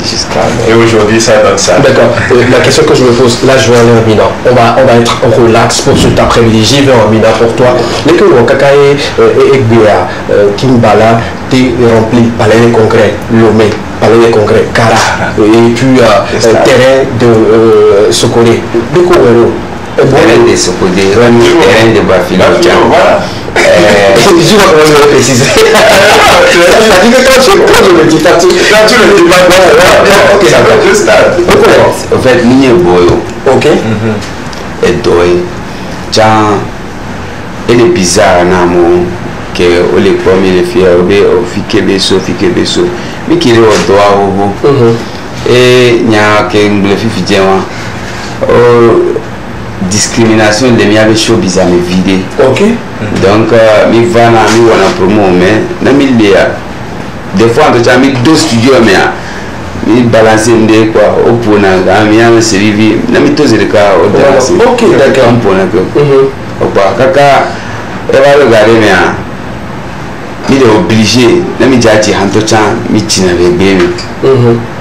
jusqu'à... Et aujourd'hui, ça donne ça. D'accord. La question que je me pose, là je vais aller en Mina. On va être en relax pour cet après-midi. J'y vais en Mina pour toi. Les que l'on kakaye et Egbea, Kimbala, t'es rempli palais des congrès, Lomé, palais des congrès, Kara, et puis terrain de Sokolé. De quoi terrain de Sokodé, terrain de Bafilo. Voilà. Je vais quand même le préciser. Tu as dit que quand je me dis, là tu le dis pas. Ok, d'accord. Juste en fait, nous sommes boyo. Ok. Et doy. Tiens, il est bizarre, namo. Que les premiers filles au fique beso. Mais qui est au doigt au bout. Et il y a quelqu'un qui fait fidèlement. Discrimination de mes choses bizarres mais vidé. Ok. Donc mi va na mi wana promo mais na mi lia. Des fois on a mis deux studios mais il balance une quoi au point là il y a un série n'ami tous les cas au danse ok d'accord un point que au pas kaka elle va regarder mais il est obligé n'ami déjà dit Antoine mi tina avec bien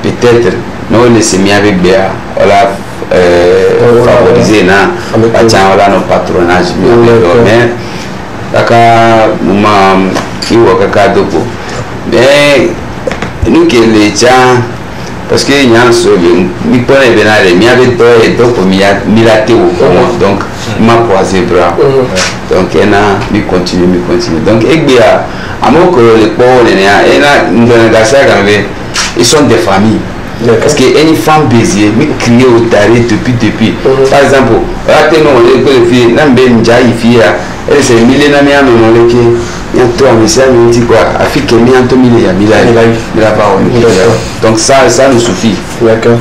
peut-être non il s'est mis avec bien voilà favoriser na acha wala no patronage mais kaka mama iwa kaka doko mais nous qui les gens parce que il y a un seul mi pone benale mi avait deux et donc mi laté au donc m'a croisé bras donc elle a mi continue donc egbia amo que les pauvres et là dans la saga ils sont des familles. Parce qu'une femme baisée, mais criée au taré depuis. Par exemple, rappelez-nous, les filles, elle s'est millénaire, mais toi, mais ça me dit quoi? Afin que mi anto mille ya mila la parole. Donc ça nous suffit. D'accord.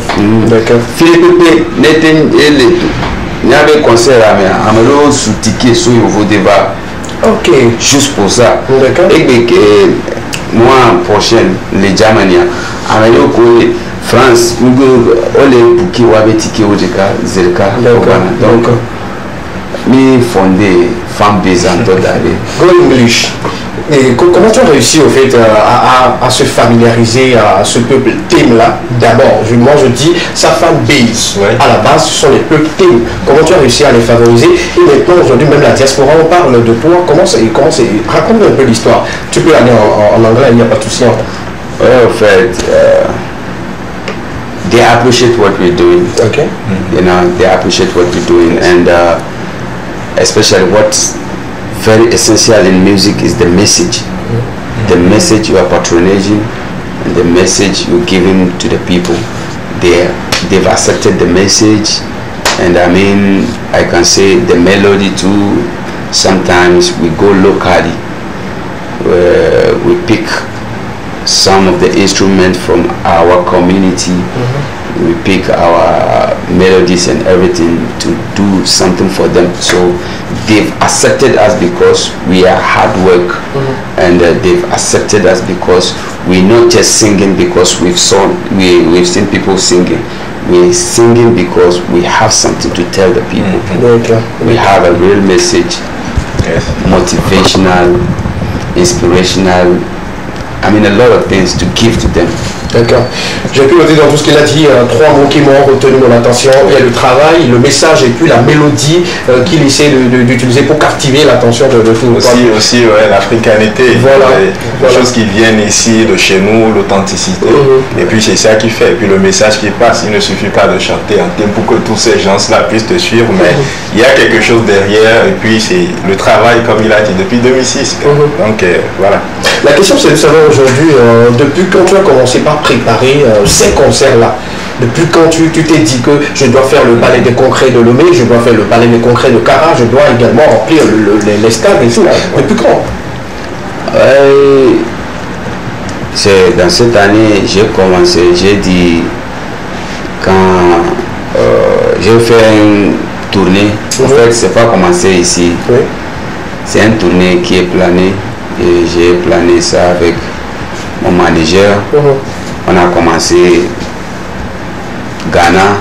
Philippe n'était il y avait concert à Amelo sous ticket sur vos débats. Ok. Juste pour ça. D'accord. Et que mois prochain les Germania Amelo France, on est bouquet ou avec ticket au Zerka. Donc, mi fondé femme baisante d'aller. Go English. Et comment tu as réussi au fait à se familiariser à ce peuple thème-là? D'abord, moi je dis sa femme base. À la base, ce sont les peuples thèmes. Comment tu as réussi à les favoriser? Et maintenant, aujourd'hui, même la diaspora, on parle de toi. Comment c'est? Raconte-nous un peu l'histoire. Tu peux aller en anglais, il n'y a pas de souci. En fait, they appreciate what we're doing. Okay. You know, they appreciate what we're doing, and especially what's very essential in music is the message. The message you are patronizing and the message you're giving to the people. They've accepted the message, and I mean, I can say the melody too. Sometimes we go locally, where we pick some of the instruments from our community. We pick our melodies and everything to do something for them. So they've accepted us because we are hard work, and they've accepted us because we're not just singing because we've seen people singing. We're singing because we have something to tell the people. We have a real message, motivational, inspirational. I mean, a lot of things to give to them. D'accord. J'ai pu noter dans tout ce qu'il a dit trois mots qui m'ont retenu mon attention. Il y a le travail, le message et puis la mélodie qu'il essaie d'utiliser pour captiver l'attention de tout. Aussi ouais, l'africanité. Voilà. Les choses qui viennent ici, de chez nous, l'authenticité. Et puis c'est ça qui fait. Et puis le message qui passe, il ne suffit pas de chanter en thème pour que tous ces gens-là puissent te suivre, mais il y a quelque chose derrière. Et puis c'est le travail, comme il a dit, depuis 2006. Donc voilà. La question c'est de savoir aujourd'hui, depuis quand tu as commencé par préparer ces concerts-là, depuis quand tu t'es dit que je dois faire le palais des congrès de Lomé, je dois faire le palais des congrès de Cara, je dois également remplir les stades et tout, depuis quand? C'est dans cette année, j'ai commencé, j'ai dit, quand j'ai fait une tournée, en fait, c'est pas commencé ici, c'est une tournée qui est planée, et j'ai plané ça avec mon manager. On a commencé Ghana,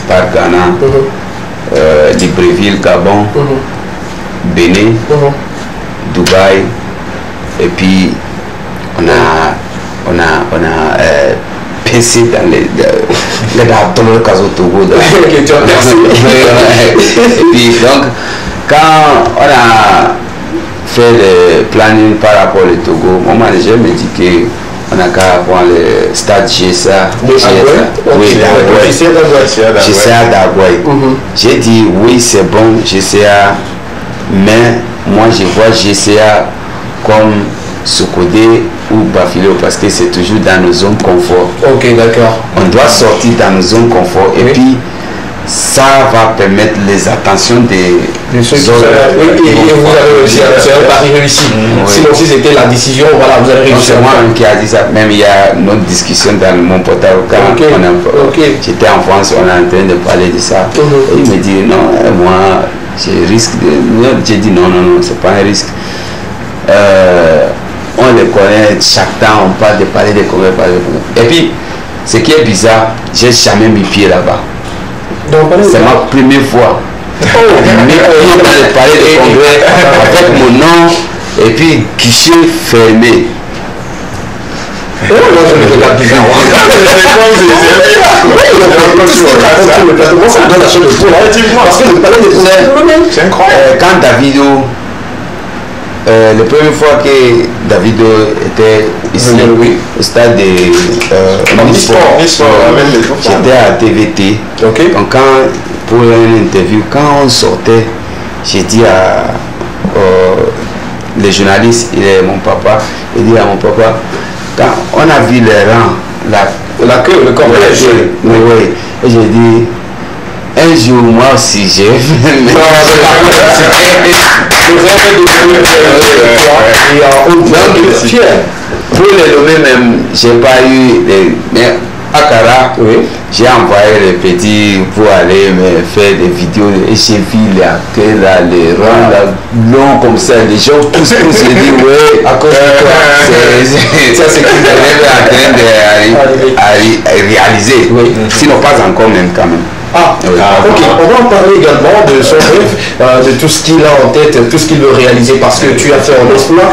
par Ghana, Libreville, Gabon, Bénin, Dubaï, et puis on a pincé dans les dans le cas au Togo. Et puis donc quand on a fait le planning par rapport au Togo, mon manager me dit que on a qu'à prendre le stade GSA. GSA d'Agouay. J'ai dit oui, c'est bon, GSA, mais moi je vois GSA comme Sokodé ou Bafilo parce que c'est toujours dans nos zones confort. Ok, d'accord. On doit sortir dans nos zones confort et puis ça va permettre les attentions des ceux qui sont là. Oui, et vous avez réussi, c'est un pari réussi. Sinon, si c'était la décision, voilà, vous avez réussi. C'est moi qui a dit ça. Même il y a une autre discussion dans mon portable. Quand j'étais en France, on est en train de parler de ça. Et il me dit non, moi, j'ai risque de. J'ai dit non, c'est pas un risque. On les connaît chaque temps, on parle de parler de congrès, Et puis, Ce qui est bizarre, j'ai jamais mis pied là-bas. C'est ma première fois. Mes pieds dans le palais de congrès avec mon nom et puis guichet fermé. Quand Davido, la première fois que Davido était ici au stade de j'étais à TVT. Donc pour une interview, quand on sortait, j'ai dit à les journalistes, il est mon papa, il dit à mon papa, quand on a vu les rangs, la queue, le complexe, oui, et j'ai dit, un jour moi aussi j'ai pour les nommer même, j'ai pas eu mais à Kara, j'ai envoyé les petits pour aller me faire des vidéos et j'ai vu les acteurs là, les rangs là, longs comme ça, les gens tous se disent ouais, à cause de toi, ça c'est qu'ils étaient en train de réaliser, sinon pas encore même quand même. Ok, on va en parler également de son rêve, de tout ce qu'il a en tête, tout ce qu'il veut réaliser parce que tu as fait un exploit.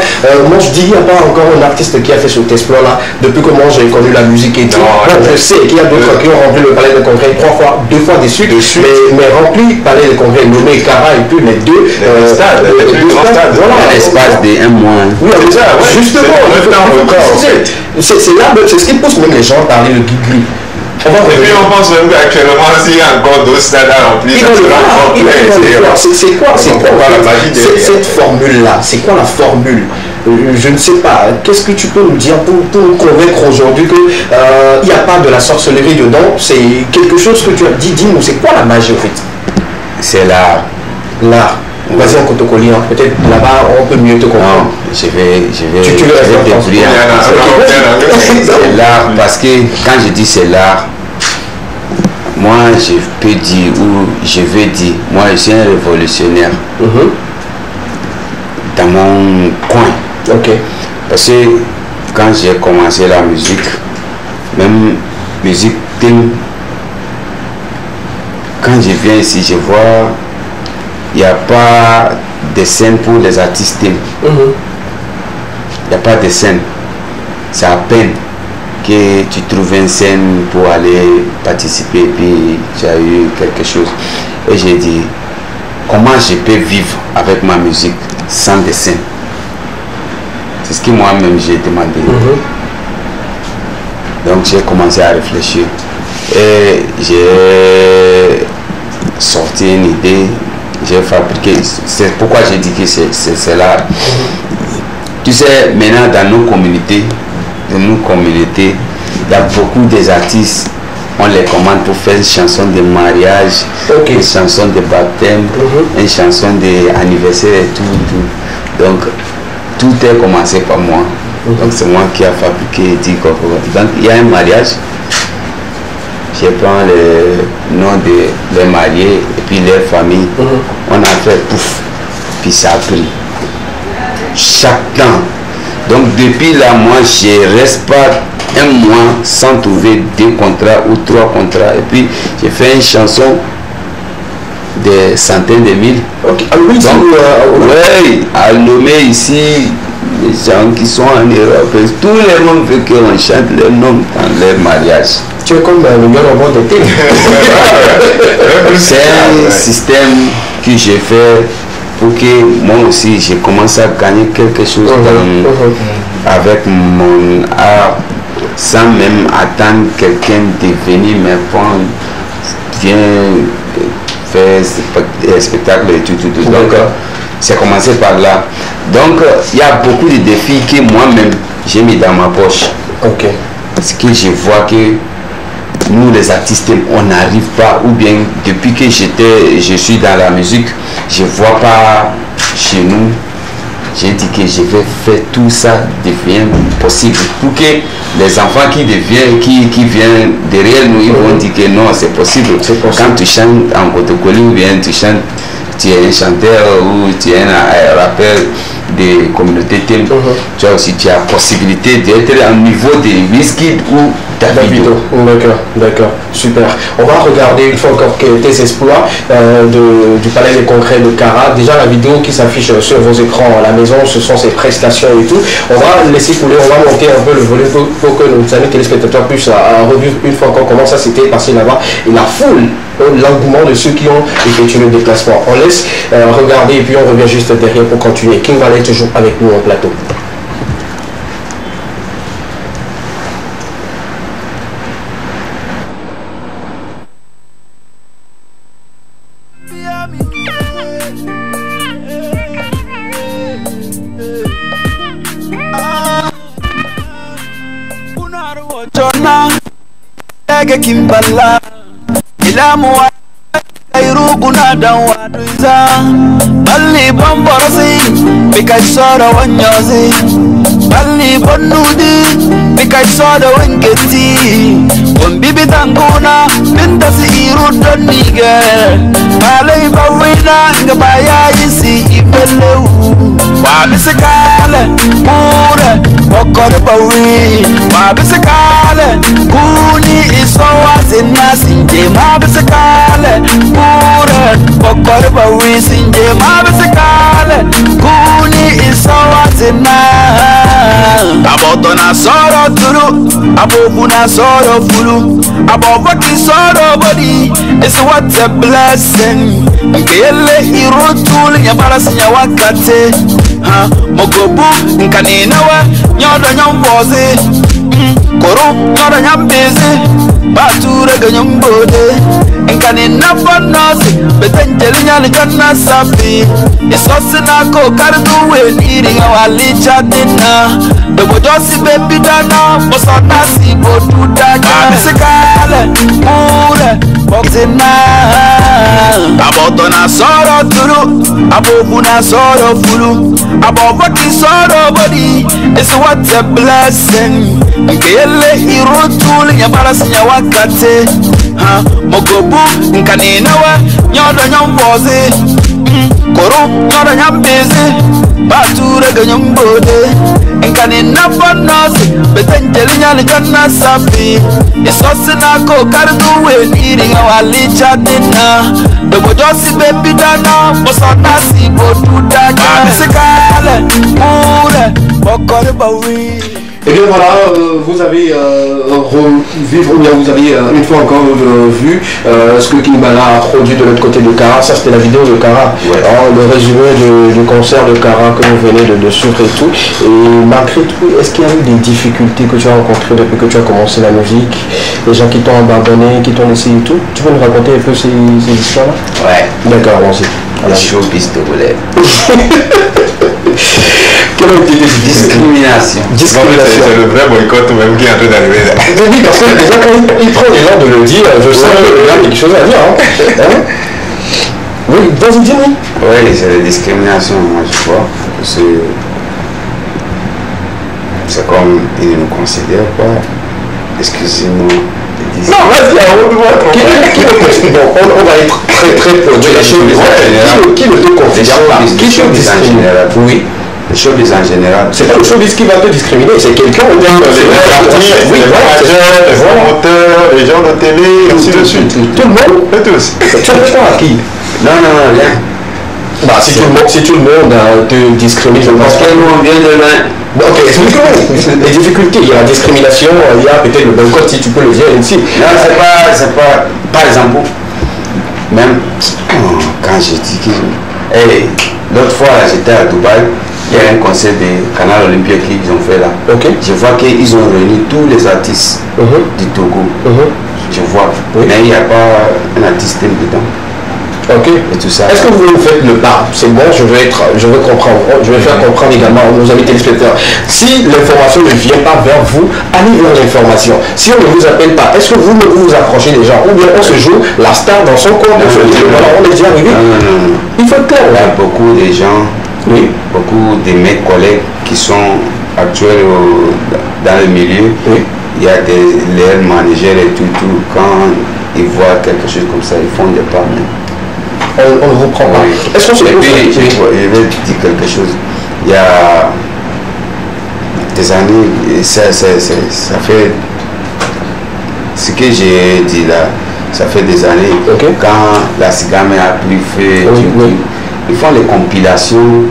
Moi je dis, il n'y a pas encore un artiste qui a fait cet exploit-là depuis que moi j'ai connu la musique et tout. Je sais qu'il y a d'autres qui ont rempli le palais de congrès deux fois des suites, mais rempli palais de congrès, nommé Kara et puis les deux stades. L'espace de 1 mois. Oui, justement, c'est ce qui pousse même les gens à parler de Guigui. Et puis on pense même qu'actuellement, s'il y a encore d'autres stades à remplir, c'est quoi cette formule-là? C'est quoi la formule? Je ne sais pas. Qu'est-ce que tu peux nous dire pour nous convaincre aujourd'hui qu'il n'y a pas de la sorcellerie dedans? C'est quelque chose que tu as dit. Dis-nous, c'est quoi la magie en fait? C'est l'art. L'art. Vas-y en Kotokoli, hein. Peut-être là-bas on peut mieux te comprendre. Je vais débrouiller. C'est l'art parce que quand je dis c'est l'art, moi je peux dire ou je veux dire, moi je suis un révolutionnaire dans mon coin. Parce que quand j'ai commencé la musique, même musique thème, quand je viens ici, je vois il n'y a pas de scène pour les artistes. Il n'y a pas de scène. C'est à peine que tu trouves une scène pour aller participer et puis tu as eu quelque chose. Et j'ai dit, comment je peux vivre avec ma musique sans des scènes? C'est ce que moi-même j'ai demandé. Donc j'ai commencé à réfléchir. Et j'ai sorti une idée. J'ai fabriqué, c'est pourquoi j'ai dit que c'est l'art. Tu sais, maintenant dans nos communautés, il y a beaucoup des artistes, on les commande pour faire une chanson de mariage, une chanson de baptême, une chanson d'anniversaire et tout. Donc tout est commencé par moi. Donc c'est moi qui a fabriqué et dit quoi. Donc il y a un mariage. Je prends le nom de les mariés et puis leur famille. On a fait pouf, puis ça a pris. Chaque temps. Donc depuis là, moi, je reste pas un mois sans trouver 2 contrats ou 3 contrats. Et puis, j'ai fait une chanson de centaines de mille. Donc, oui, à nommer ici les gens qui sont en Europe. Tout le monde veut qu'on chante leur nom dans leur mariage. Tu es comme le meilleur robot de thé. C'est un système que j'ai fait pour que moi aussi je commence à gagner quelque chose avec mon art sans même attendre quelqu'un de venir me prendre, viens faire un spectacle et tout. Donc c'est commencé par là. Donc il y a beaucoup de défis que moi-même j'ai mis dans ma poche. Parce que je vois que nous les artistes on n'arrive pas, ou bien depuis que je suis dans la musique, je vois pas chez nous. J'ai dit que je vais faire tout ça devient possible pour que les enfants qui viennent derrière nous, ils vont dire que non, c'est possible. Quand tu chantes en Kotokoli ou bien tu es un chanteur ou tu es un rappeur, des communautés telles, tu as aussi la possibilité d'être au niveau des Wizkid ou Davido. D'accord, super. On va regarder une fois encore tes exploits du Palais des Congrès de Kara. Déjà la vidéo qui s'affiche sur vos écrans à la maison, ce sont ses prestations et tout. On va laisser couler, on va monter un peu le volume pour que nos amis téléspectateurs puissent revivre une fois encore comment ça s'était passé là-bas. Et la foule, l'engouement de ceux qui ont effectué le déplacement. On laisse regarder et puis on revient juste derrière pour continuer. King Valley toujours avec nous en plateau. Kimbala ilamu wa iruguna dan waduza balli bamborasi bikai soda wanyozi balli bonnudi bikai soda wangeti on bibi tanguna binta si irudon nige balai bawina ngabaya yisi ibelewu wa bisikale mure bokor bawi wa bisikale kuni isowa sinasinje ma bisikale mure bokor bawi sinje ma bisikale kuni isowa sinas aboto na soro turu abobu na soro fulu abovaki soro body is what a blessing nkele irutul nyabarasi nyawakate ha mogobu nkaninawa nyodo nyombozi koro nyodo nyambezi bature ganyombode nkanina bonozi betenjeli nyali jonna safi isosina ko kardu weniri ngawali chatina dobodosi baby dana bosonasi bodudaga bisikale mure boxina aboto na soro turu abobu na soro fulu abovaki soro body is what a blessing nkele irutul nyabarasi nyawakate ha mogobu nkaninawa nyodo nyombozi koro nyodo nyambezi bature ganyombode nkanina bonozi betenjeli nyali jonna safi isosina ko kardu weniri ngawali chatina dobodosi baby dana bosonasi bodudaga bisikale mure bokor bawi. Et bien voilà, vous avez revivre, ou bien vous avez une fois encore vu ce que Kimbala a produit de l'autre côté de Kara. Ça c'était la vidéo de Kara, le résumé du concert de Kara que vous venez de suivre et tout. Et malgré tout, est-ce qu'il y a eu des difficultés que tu as rencontrées depuis que tu as commencé la musique? Les gens qui t'ont abandonné, qui t'ont laissé et tout? Tu peux nous raconter un peu ces histoires-là? Ouais. D'accord, allons-y. La showbiz de volet. Quelle discrimination. Discrimination. C'est le vrai boycott même qui est en train d'arriver là. Oui, parce que déjà quand il prend les gens de le dire, je sens qu'il y a quelque chose à dire. Hein? Oui, vas-y, dis-moi. Oui, c'est la discrimination, moi je vois. C'est comme ils ne nous considèrent pas. Excusez-moi. Non, vas-y, on va être très très produit. Qui ne te considère pas? Qui te discrimine? Oui. Le showbiz en général. C'est pas le showbiz qui va te discriminer, c'est quelqu'un ou bien les promoteurs, les gens de télé, ainsi de suite. Tout le monde? Tous. Tu réponds à qui? Non, rien. Bah, si tout le monde te discrimine, je pense que nous on vient de loin. Ok, explique-nous les difficultés. Il y a la discrimination, il y a peut-être le boycott, si tu peux le dire ici. Non, c'est pas. Par exemple, même quand j'ai dit que. L'autre fois, j'étais à Dubaï. Il y a un concert de Canal Olympia qu'ils ont fait là. Okay. Je vois qu'ils ont réuni tous les artistes du Togo. Je vois. Mais il n'y a pas un artiste dedans. Ok. Et tout ça. Est-ce que vous faites le pas? C'est bon, je veux comprendre. Je vais faire comprendre également à nos amis téléspectateurs. Si l'information ne vient pas vers vous, allez vers l'information. Si on ne vous appelle pas, est-ce que vous vous approchez des gens? Ou bien on se joue la star dans son coin pour se dire, voilà, on est déjà arrivé? Non. Il faut être clair. Il y a beaucoup de gens, beaucoup de mes collègues qui sont actuels dans le milieu. Il y a les managers et tout. Quand ils voient quelque chose comme ça, ils font des pas. On ne vous prend pas. Est-ce qu'on se je vais dire quelque chose. il y a des années, ça fait ce que j'ai dit là, ça fait des années, quand la Sigame a pris feu, ils font les compilations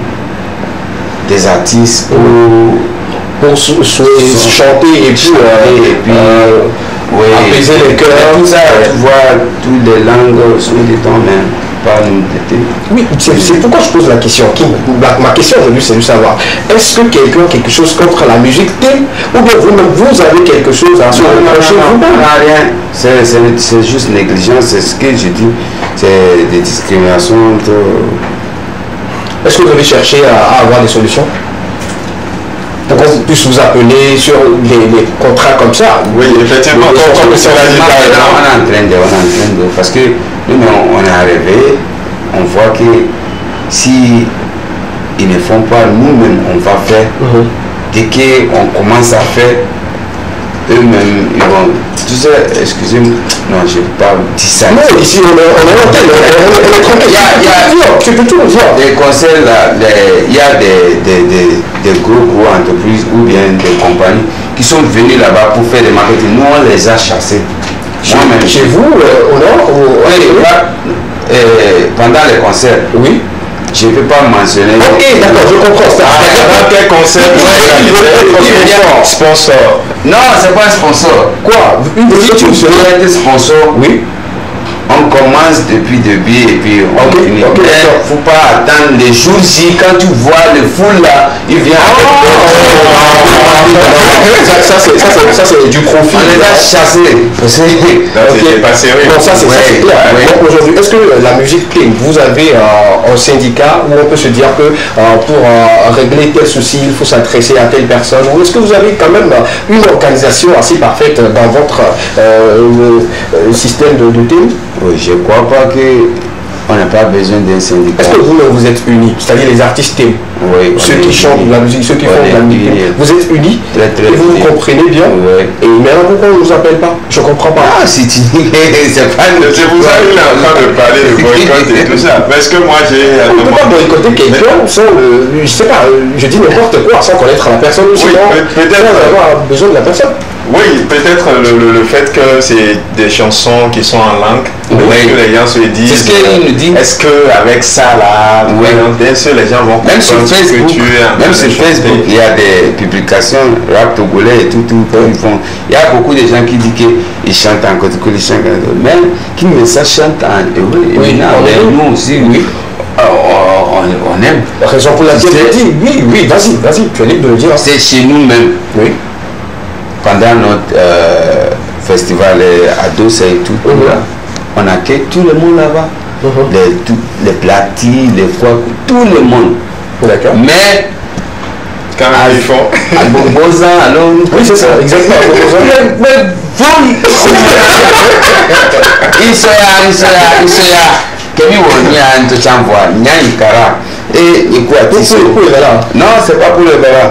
des artistes pour chanter et puis apaiser les cœurs. Tout ça, tu vois, toutes les langues sont des temps même. Oui, c'est pourquoi je pose la question. Ma question aujourd'hui, c'est de savoir, est-ce que quelqu'un a quelque chose contre la musique ou bien vous-même, vous avez quelque chose à se reprocher? Non, rien. C'est juste négligence, c'est ce que je dis. C'est des discriminations. Est-ce que vous avez cherché à avoir des solutions pour qu'on puisse vous appeler sur des contrats comme ça? Oui, effectivement. On est en train de, parce que nous, on est arrivé, on voit que si ils ne font pas, nous-mêmes, on va faire. Dès qu'on commence à faire, eux-mêmes, ils vont. Tu sais, excusez-moi, non, je ne vais pas dire ça. Non, ici, on est tranquille. Tu peux tout dire. Les concerts, là, il y a des gros entreprises ou bien des compagnies qui sont venus là-bas pour faire des marketing. Nous, on les a chassés. Chez vous, au nord pendant les concerts. Oui. Je ne peux pas mentionner. Ok, d'accord, je comprends ça. Quel concert sponsor? Non, c'est pas un sponsor. Quoi? Si tu veux être sponsor, oui. On commence depuis le début et puis on finit. Il ne faut pas attendre les jours J. Quand tu vois le foule là, il vient. Ça c'est du profit. On les a chassés. C'est pas sérieux. Non, ça c'est clair. Donc aujourd'hui, est-ce que la musique clean, vous avez un syndicat où on peut se dire que pour régler tel souci, il faut s'adresser à telle personne, ou est-ce que vous avez quand même une organisation assez parfaite dans votre système de thème? Oui, je ne crois pas qu'on n'a pas besoin d'un syndicat. Est-ce que vous êtes unis, c'est-à-dire les artistes thèmes, ceux qui chantent de la musique, ceux qui font de la musique, vous êtes unis et vous vous comprenez bien? Et maintenant, pourquoi on ne nous appelle pas? Je ne comprends pas. Ah, si tu dis c'est pas... Je vous ai eu en train de parler de boycott et tout ça. Parce que moi, j'ai... On ne peut pas boycotter quelqu'un sans je sais pas, je dis n'importe quoi, sans connaître la personne, oui, peut-être avoir besoin de la personne. Oui, peut-être le fait que c'est des chansons qui sont en langue, que les gens se disent, c'est ce qu'ils nous disent. Est-ce qu'avec ça là, bien sûr les gens vont même sur Facebook, il y a des publications rap togolais et tout, ils font. Il y a beaucoup de gens qui disent qu'ils chantent en côté, ils chantent mais qui me ça chante en hébreu. Oui, nous aussi, oui. On aime. La raison pour laquelle je dis, oui, vas-y, tu es libre de le dire. C'est chez nous-mêmes. Oui. Pendant notre festival à Dossa et tout, on accueille tout le monde là-bas. Les platis, les foies, tout le monde. D'accord. Mais quand ils font. À Boboza, alors. Oui, c'est ça, exactement. Mais vous, il soya. Kemi wonia ntochamvoa nyanyikara et quoi non, c'est pas pour le verra.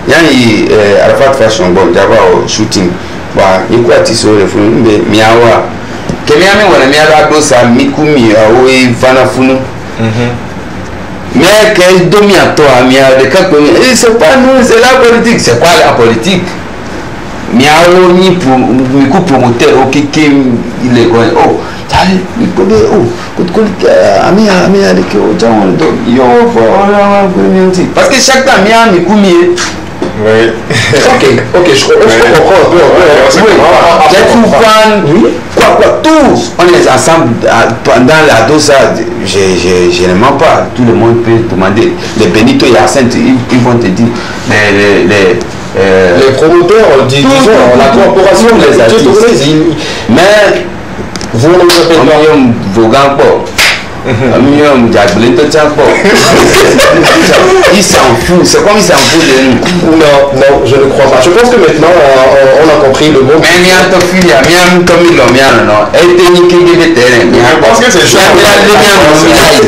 Yani Arafat Fashion bon d'abord shooting bah iko atiso le funu mbe miawa kemi ami wana miawa dosa mikumi awe fana funu mais que domi à toi miawa de kako c'est pas nous, c'est la politique. C'est quoi la politique? Miawa ni pour miku promoteur okike il est oh tali mikode oh ami avec ojan do yo parce que chaque temps miawa mikumi. Oui. Ok, je comprends un peu. Oui. Quoi, tous, on est ensemble pendant la Dossa, je ne mens pas. Tout le monde peut demander. Les Benito et Arsène, ils vont te dire. Les promoteurs, disons, la corporation, les artistes. Mais vous ne vous pas. Il s'en fout, c'est comme il s'en fout de nous. Non, je ne crois pas. Je pense que maintenant on a compris le mot. Mais je pense que c'est ça.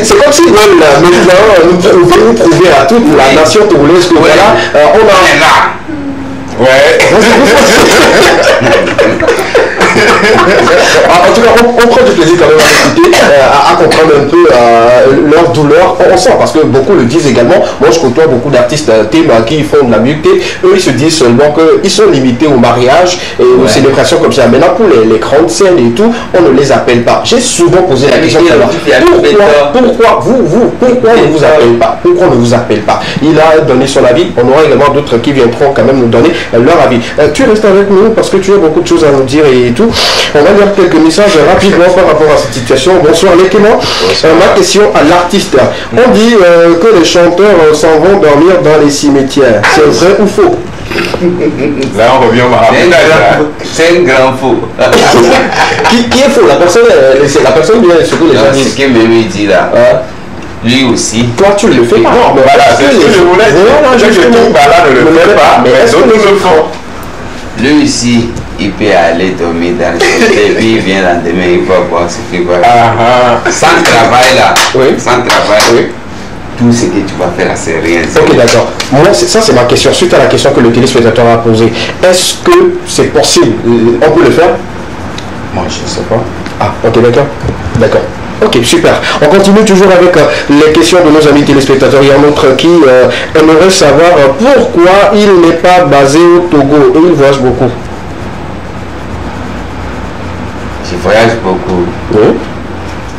C'est comme si maintenant nous pouvions prouver à toute la nation togolaise que voilà, on a. Ouais. En tout cas, on prend du plaisir quand même à écouter, à comprendre un peu leur douleur. On sent, parce que beaucoup le disent également. Moi, je côtoie beaucoup d'artistes qui font de la musique. Eux, ils se disent seulement qu'ils sont limités au mariage et aux célébrations comme ça. Maintenant, pour les grandes scènes et tout, on ne les appelle pas. J'ai souvent posé la question pourquoi on ne vous appelle pas? Pourquoi on ne vous appelle pas? Il a donné son avis. On aura également d'autres qui viendront quand même nous donner leur avis. Tu restes avec nous parce que tu as beaucoup de choses à nous dire et tout. On va lire quelques messages rapidement par rapport à cette situation. Bonsoir les Clément. Ma question à l'artiste. On dit que les chanteurs s'en vont dormir dans les cimetières. C'est vrai ou faux? Là on revient au Mahamouda. C'est un grand faux. Qui est faux? La personne, c'est la personne bien ce que les gens disent. Ce que Mémé dit là. Lui aussi. Toi tu le fais pas. Non, mais voilà, c'est ce que je voulais dire. Je ne le fais pas, mais d'autres le font. Lui aussi, il peut aller dormir dans le sommeil et puis il vient le lendemain, il va voir ce qu'il va faire. Sans travail là, sans travail, tout ce que tu vas faire là, c'est rien. Ok, d'accord. Moi, ça c'est ma question. Suite à la question que le téléspectateur a posée, est-ce que c'est possible? On peut le faire? Moi, je ne sais pas. Ah, ok, d'accord. D'accord. Ok, super. On continue toujours avec les questions de nos amis téléspectateurs. Il y a un autre qui aimerait savoir pourquoi il n'est pas basé au Togo et il voyage beaucoup. Je voyage beaucoup. Oui.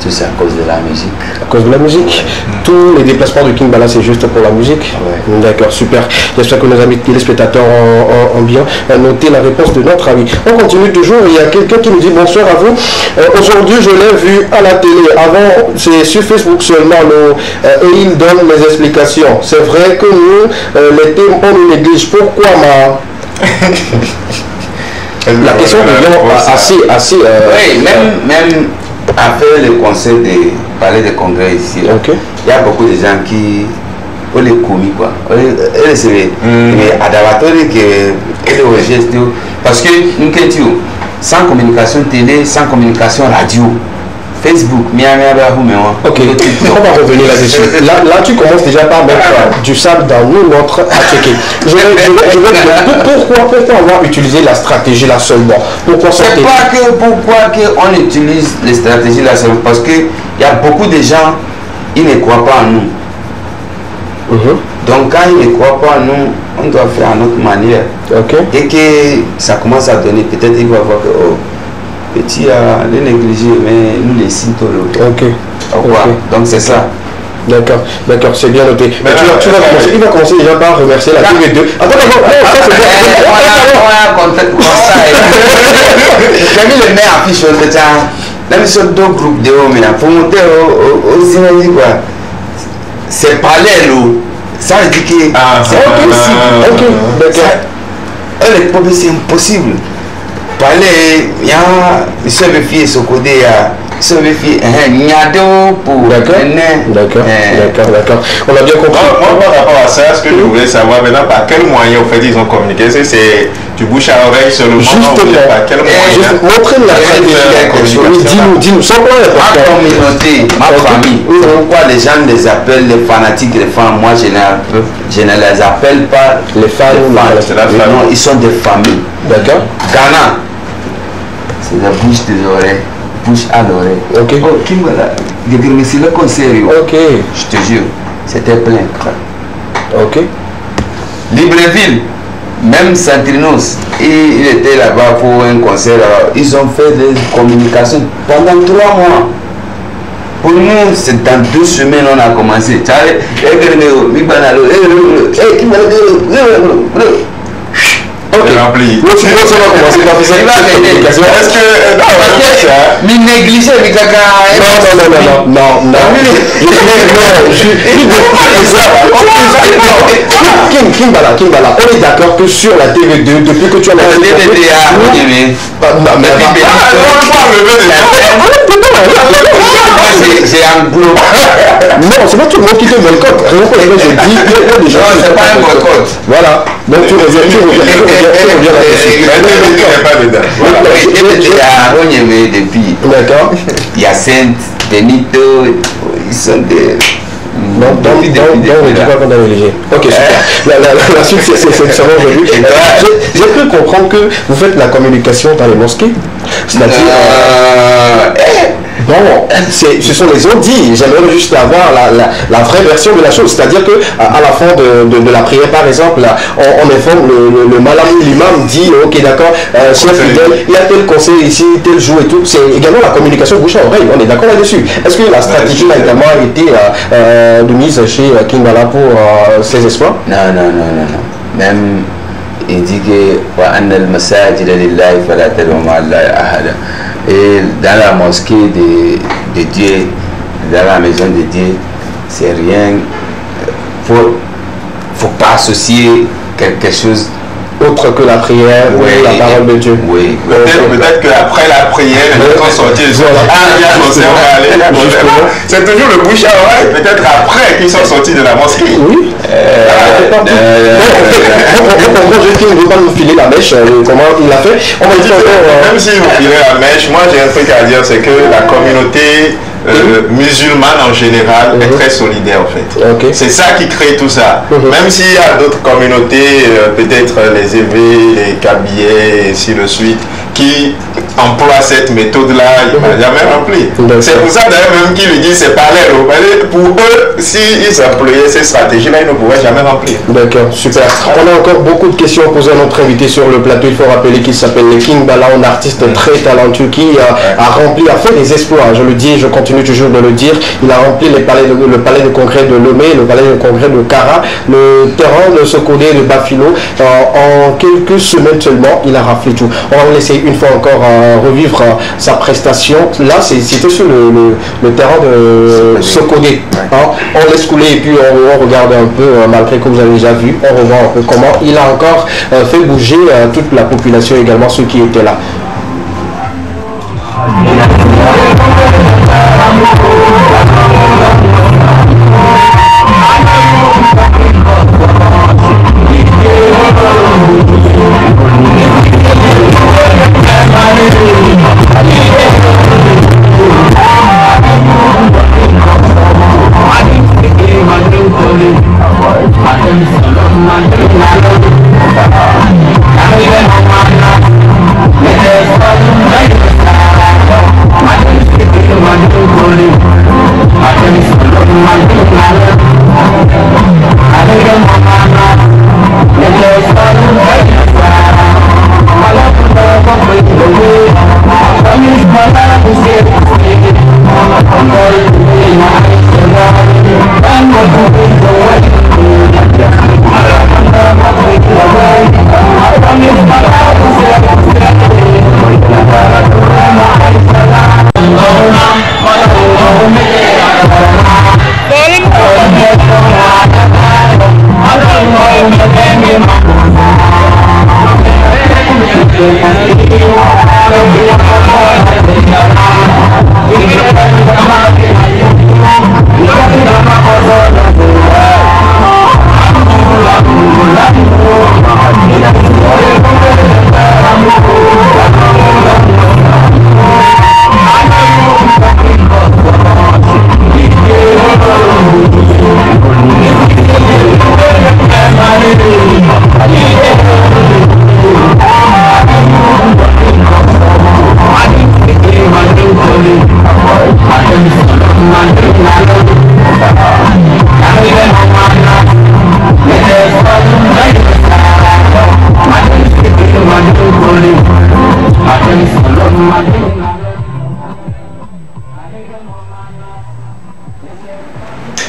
Tout c'est à cause de la musique. À cause de la musique. Tous les déplacements de King Bala, c'est juste pour la musique. Ouais. D'accord, super. J'espère que nos amis téléspectateurs ont bien noté la réponse de notre ami. On continue toujours. Il y a quelqu'un qui nous dit bonsoir à vous. Aujourd'hui, je l'ai vu à la télé. Avant, c'est sur Facebook seulement. Et il donne les explications. C'est vrai que nous, les thèmes, on nous néglige. Pourquoi la question devient assez... Oui, même après le conseil de parler de congrès ici, il y a beaucoup de gens qui ont les commis quoi. Mais adavatori que parce que nous sans communication télé, sans communication radio, Facebook, ok, on va revenir là-dessus. Là, tu commences déjà par mettre du sable dans notre à checker. Pourquoi avoir utilisé la stratégie là seulement? Pourquoi c'est pas que pourquoi on utilise les stratégies là seulement, parce que il y a beaucoup de gens, ils ne croient pas en nous. Donc quand ils ne croient pas en nous, on doit faire à notre manière. Et que ça commence à donner, peut-être il va voir que petit à les négliger, mais nous les signes donc c'est ça. D'accord, c'est bien noté. Mais tu vas commencer, il va commencer déjà par remercier la TV2. Attends, j'ai mis le maire affiche au temps. Même sur deux groupes de hommes, il faut monter au cinéma quoi. C'est parallèle, ça veut dire que c'est impossible. Les problèmes c'est impossible. Parler, il y a ce filles ce côté, ce filles, il y a deux pour. D'accord. On a bien compris. Moi, par rapport à ça, ce que je voulais savoir maintenant, par quel moyen au fait ils ont communiqué, c'est du bouche à oreille seulement. Par quel moyen? Montrez-nous la stratégie. Dis-nous, sans quoi ma communauté, ma famille. Pourquoi les gens les appellent les fanatiques, les femmes? Moi, je ne les appelle pas les femmes. Non, ils sont des familles. D'accord. Ghana, c'est la bouche des oreilles, bouche à l'oreille. Ok. Oh, qui me l'a dit? C'est le conseil. Ok. Je te jure, c'était plein. Ok. Libreville, même Santrinos, il était là-bas pour un concert. Alors, ils ont fait des communications pendant 3 mois. Pour nous, c'est dans 2 semaines on a commencé. Ok. Rempli. On va commencer par faire ça. Est-ce que mais négliger les caca. Non. King Bala, on est d'accord que sur la TV2, depuis que tu as lancé j'ai un boulot. Non, c'est pas tout le monde qui te boycotte. Je dis que déjà. Non, c'est pas un boycott. Voilà. Donc tu reviens là-dessus. D'accord. Hyacinthe, Benito, ils sont des Donc, ok, super. La suite, c'est seulement aujourd'hui. J'ai pu comprendre que vous faites la communication dans les mosquées. C'est-à-dire. Bon, ce sont les autres dits. J'aimerais juste avoir la vraie version de la chose. C'est-à-dire qu'à la fin de la prière, par exemple, on informe le malam, l'imam dit ok, d'accord, chef fidèle, il y a tel conseil ici, tel jour et tout. C'est également la communication bouche à oreille. On est d'accord là-dessus. Est-ce que la stratégie a également été de mise chez Kingbala pour ses espoirs? Non. Même il dit que et dans la mosquée de Dieu, dans la maison de Dieu, c'est rien. Faut pas associer quelque chose autre que la prière ou la parole de Dieu. Oui. Peut-être qu'après la prière, les gens sont sortis. C'est toujours le bouche à oreille. Peut-être après qu'ils sont sortis de la mosquée. Oui. Je ne veux pas nous filer la mèche. Comment il l'a fait? Même si vous filez la mèche, moi j'ai un truc à dire, c'est que la communauté musulmane en général est très solidaire en fait. C'est ça qui crée tout ça. Même s'il y a d'autres communautés, peut-être les évêques, les cabillets, et ainsi de suite, qui emploient cette méthode-là, il ne va jamais remplir. C'est pour ça d'ailleurs même qu'ils lui disent c'est parallèle. Pour eux, s'ils employaient ces stratégies-là, ils ne pourraient jamais remplir. D'accord, super. On a encore beaucoup de questions posées à notre invité sur le plateau. Il faut rappeler qu'il s'appelle Kingbala, un artiste très talentueux qui a fait des exploits. Je le dis, je continue toujours de le dire. Il a rempli le palais de congrès de Lomé, le palais de congrès de Kara, le terrain de Sokodé et de Bafilo. En quelques semaines seulement, il a raflé tout. On va vous laisser une fois encore revivre sa prestation. Là, c'était sur le terrain de Sokodé. On laisse couler et puis on regarde un peu, malgré que vous avez déjà vu, on revoit un peu comment il a encore fait bouger toute la population, également ceux qui étaient là.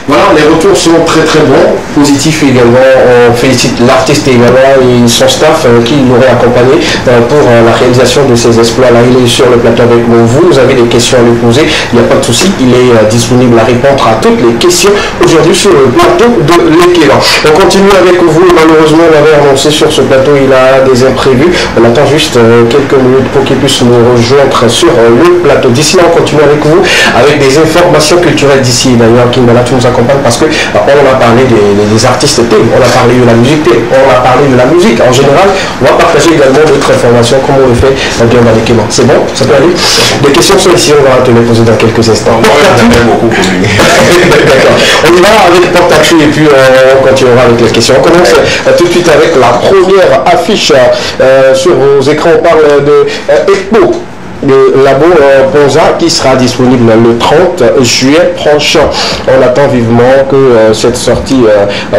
Voilà, les retours sont très bons, positifs également. On félicite l'artiste également et son staff qui l'aurait accompagné pour la réalisation de ces exploits-là. Il est sur le plateau avec vous. Vous avez des questions à lui poser, il n'y a pas de souci. Il est disponible à répondre à toutes les questions aujourd'hui sur le plateau de l'Ekela. On continue avec vous. Malheureusement, on l'avait annoncé sur ce plateau, il a des imprévus. On attend juste quelques minutes pour qu'il puisse nous rejoindre sur le plateau. D'ici là, on continue avec vous avec des informations culturelles d'ici. D'ailleurs, Kingbala, tu nous accompagnes parce que on a parlé des artistes thèmes, on a parlé de la musique thème, on a parlé de la musique. En général, on va partager également d'autres informations comme on le fait bien dans les documents. C'est bon? Ça peut aller? Des questions sont ici, on va te les poser dans quelques instants. Beaucoup D'accord. On y va avec Porte-à-Fou et puis on continuera avec les questions. On commence tout de suite avec la première affiche sur vos écrans. On parle de ECMO, le labo Ponza, qui sera disponible le 30 juillet prochain. On attend vivement que cette sortie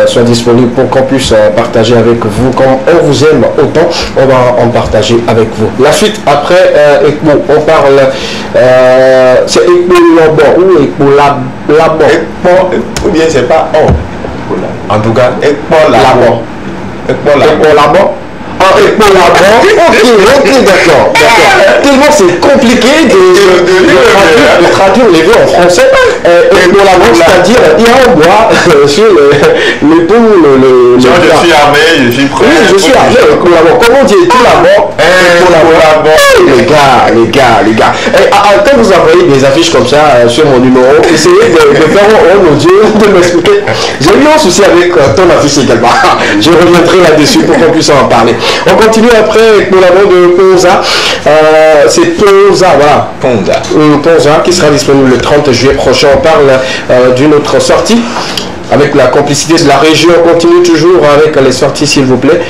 soit disponible pour qu'on puisse partager avec vous. Comme on vous aime autant, on va en partager avec vous. La suite après ECMO, on parle c'est ECMO Labo ou ECMO Labo, ou bien c'est pas en tout cas ECMO Labo. ECMO Labo. Ah, ECMO Labo. Ok, d'accord. Tellement c'est compliqué de traduire les mots en français. ECMO Labo, c'est-à-dire il y a un bois sur l'épaule. Je suis armé, je suis prêt. Oui, je suis armé. ECMO Labo. Comment on dit tout Labo? ECMO Labo. Les gars. Quand vous envoyez des affiches comme ça sur mon numéro, essayez de faire un audio, de m'expliquer. J'ai eu un souci avec ton affiche également. Je reviendrai là-dessus pour qu'on puisse en parler. On continue après avec mon amour de Ponza. C'est Ponza, voilà. Ponza qui sera disponible le 30 juillet prochain. On parle d'une autre sortie. Avec la complicité de la région, on continue toujours avec les sorties, s'il vous plaît.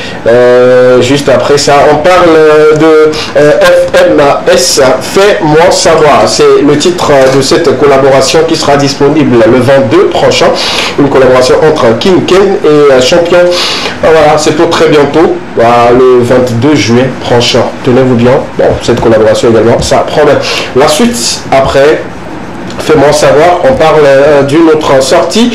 Juste après ça, on parle de FMS, Fais-moi savoir. C'est le titre de cette collaboration qui sera disponible le 22 prochain. Une collaboration entre King Ken et Champion. Voilà, c'est pour très bientôt, le 22 juillet prochain. Tenez-vous bien. Bon, cette collaboration également, ça promet. La suite après, Fais-moi savoir, on parle d'une autre sortie.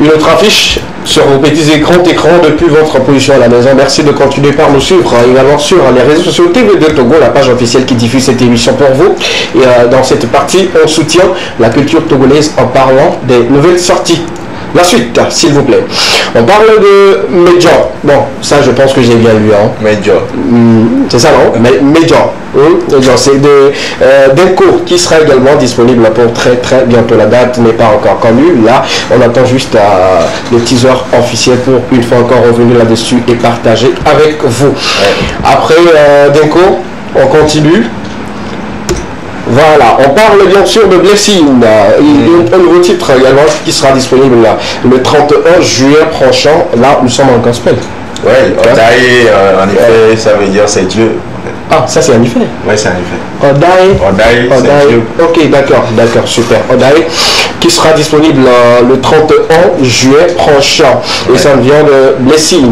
Une autre affiche sur vos petits écrans depuis votre position à la maison. Merci de continuer par nous suivre également sur les réseaux sociaux TV2 Togo, la page officielle qui diffuse cette émission pour vous. Et dans cette partie, on soutient la culture togolaise en parlant des nouvelles sorties. La suite, s'il vous plaît. On parle de Major. Bon, ça, je pense que j'ai bien lu. Hein. Major. C'est ça, non? Major. C'est de Denko qui sera également disponible pour très bientôt. La date n'est pas encore connue. Là, on attend juste le teaser officiel pour une fois encore revenir là-dessus et partager avec vous. Ouais. Après Denko, on continue. Voilà, on parle bien sûr de Blessing, un nouveau titre également qui sera disponible le 31 juillet prochain. Là, nous sommes en gospel. Oui, Odaï, en effet, ça veut dire c'est Dieu. Ah, ça c'est en effet. Oui, c'est en effet. Odaï, c'est Dieu. Ok, d'accord, super. Odaï qui sera disponible le 31 juillet prochain. Et ça vient de Blessing.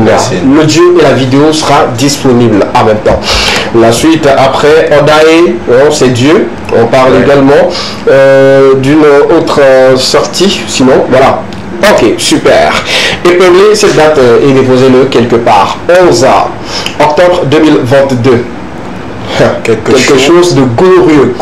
Le Dieu et la vidéo sera disponible en même temps. La suite après Odaï, c'est Dieu. On parle également d'une autre sortie, sinon voilà. Ok, super. Épinglé, cette date est déposée quelque part. 11 octobre 2022. Quelque chose de glorieux.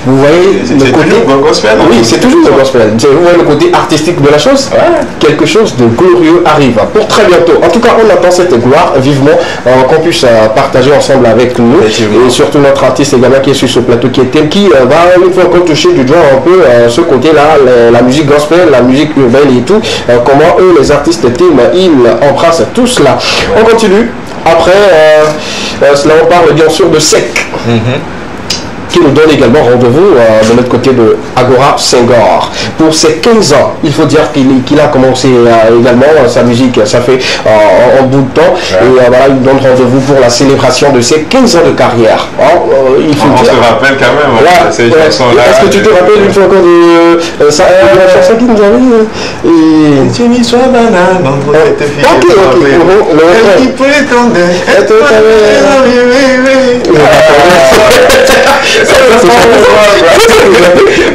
Vous voyez le côté gospel. Oui, c'est toujours le gospel. Vous voyez le côté artistique de la chose. Ouais. Quelque chose de glorieux arrive pour très bientôt. En tout cas, on attend cette gloire vivement qu'on puisse partager ensemble avec nous et surtout notre artiste également qui est sur ce plateau qui est qui va une fois encore toucher du doigt un peu ce côté-là, la musique gospel, la musique urbaine et tout. Comment eux, les artistes thème, ils embrassent tout cela. Ouais. On continue. Après, cela on parle bien sûr de Sec. Qui nous donne également rendez-vous de l'autre côté de Agora Senghor. Pour ses 15 ans, il faut dire qu'il a commencé également sa musique, ça fait un bout de temps. Ouais. Et voilà, il donne rendez-vous pour la célébration de ses 15 ans de carrière. Il faut on se rappelle quand même ces chansons-là. Est-ce que tu te rappelles une fois encore de la chanson qui nous avait Tu m'y sois banane, on va te faire. Ok. Elle qui prétendait être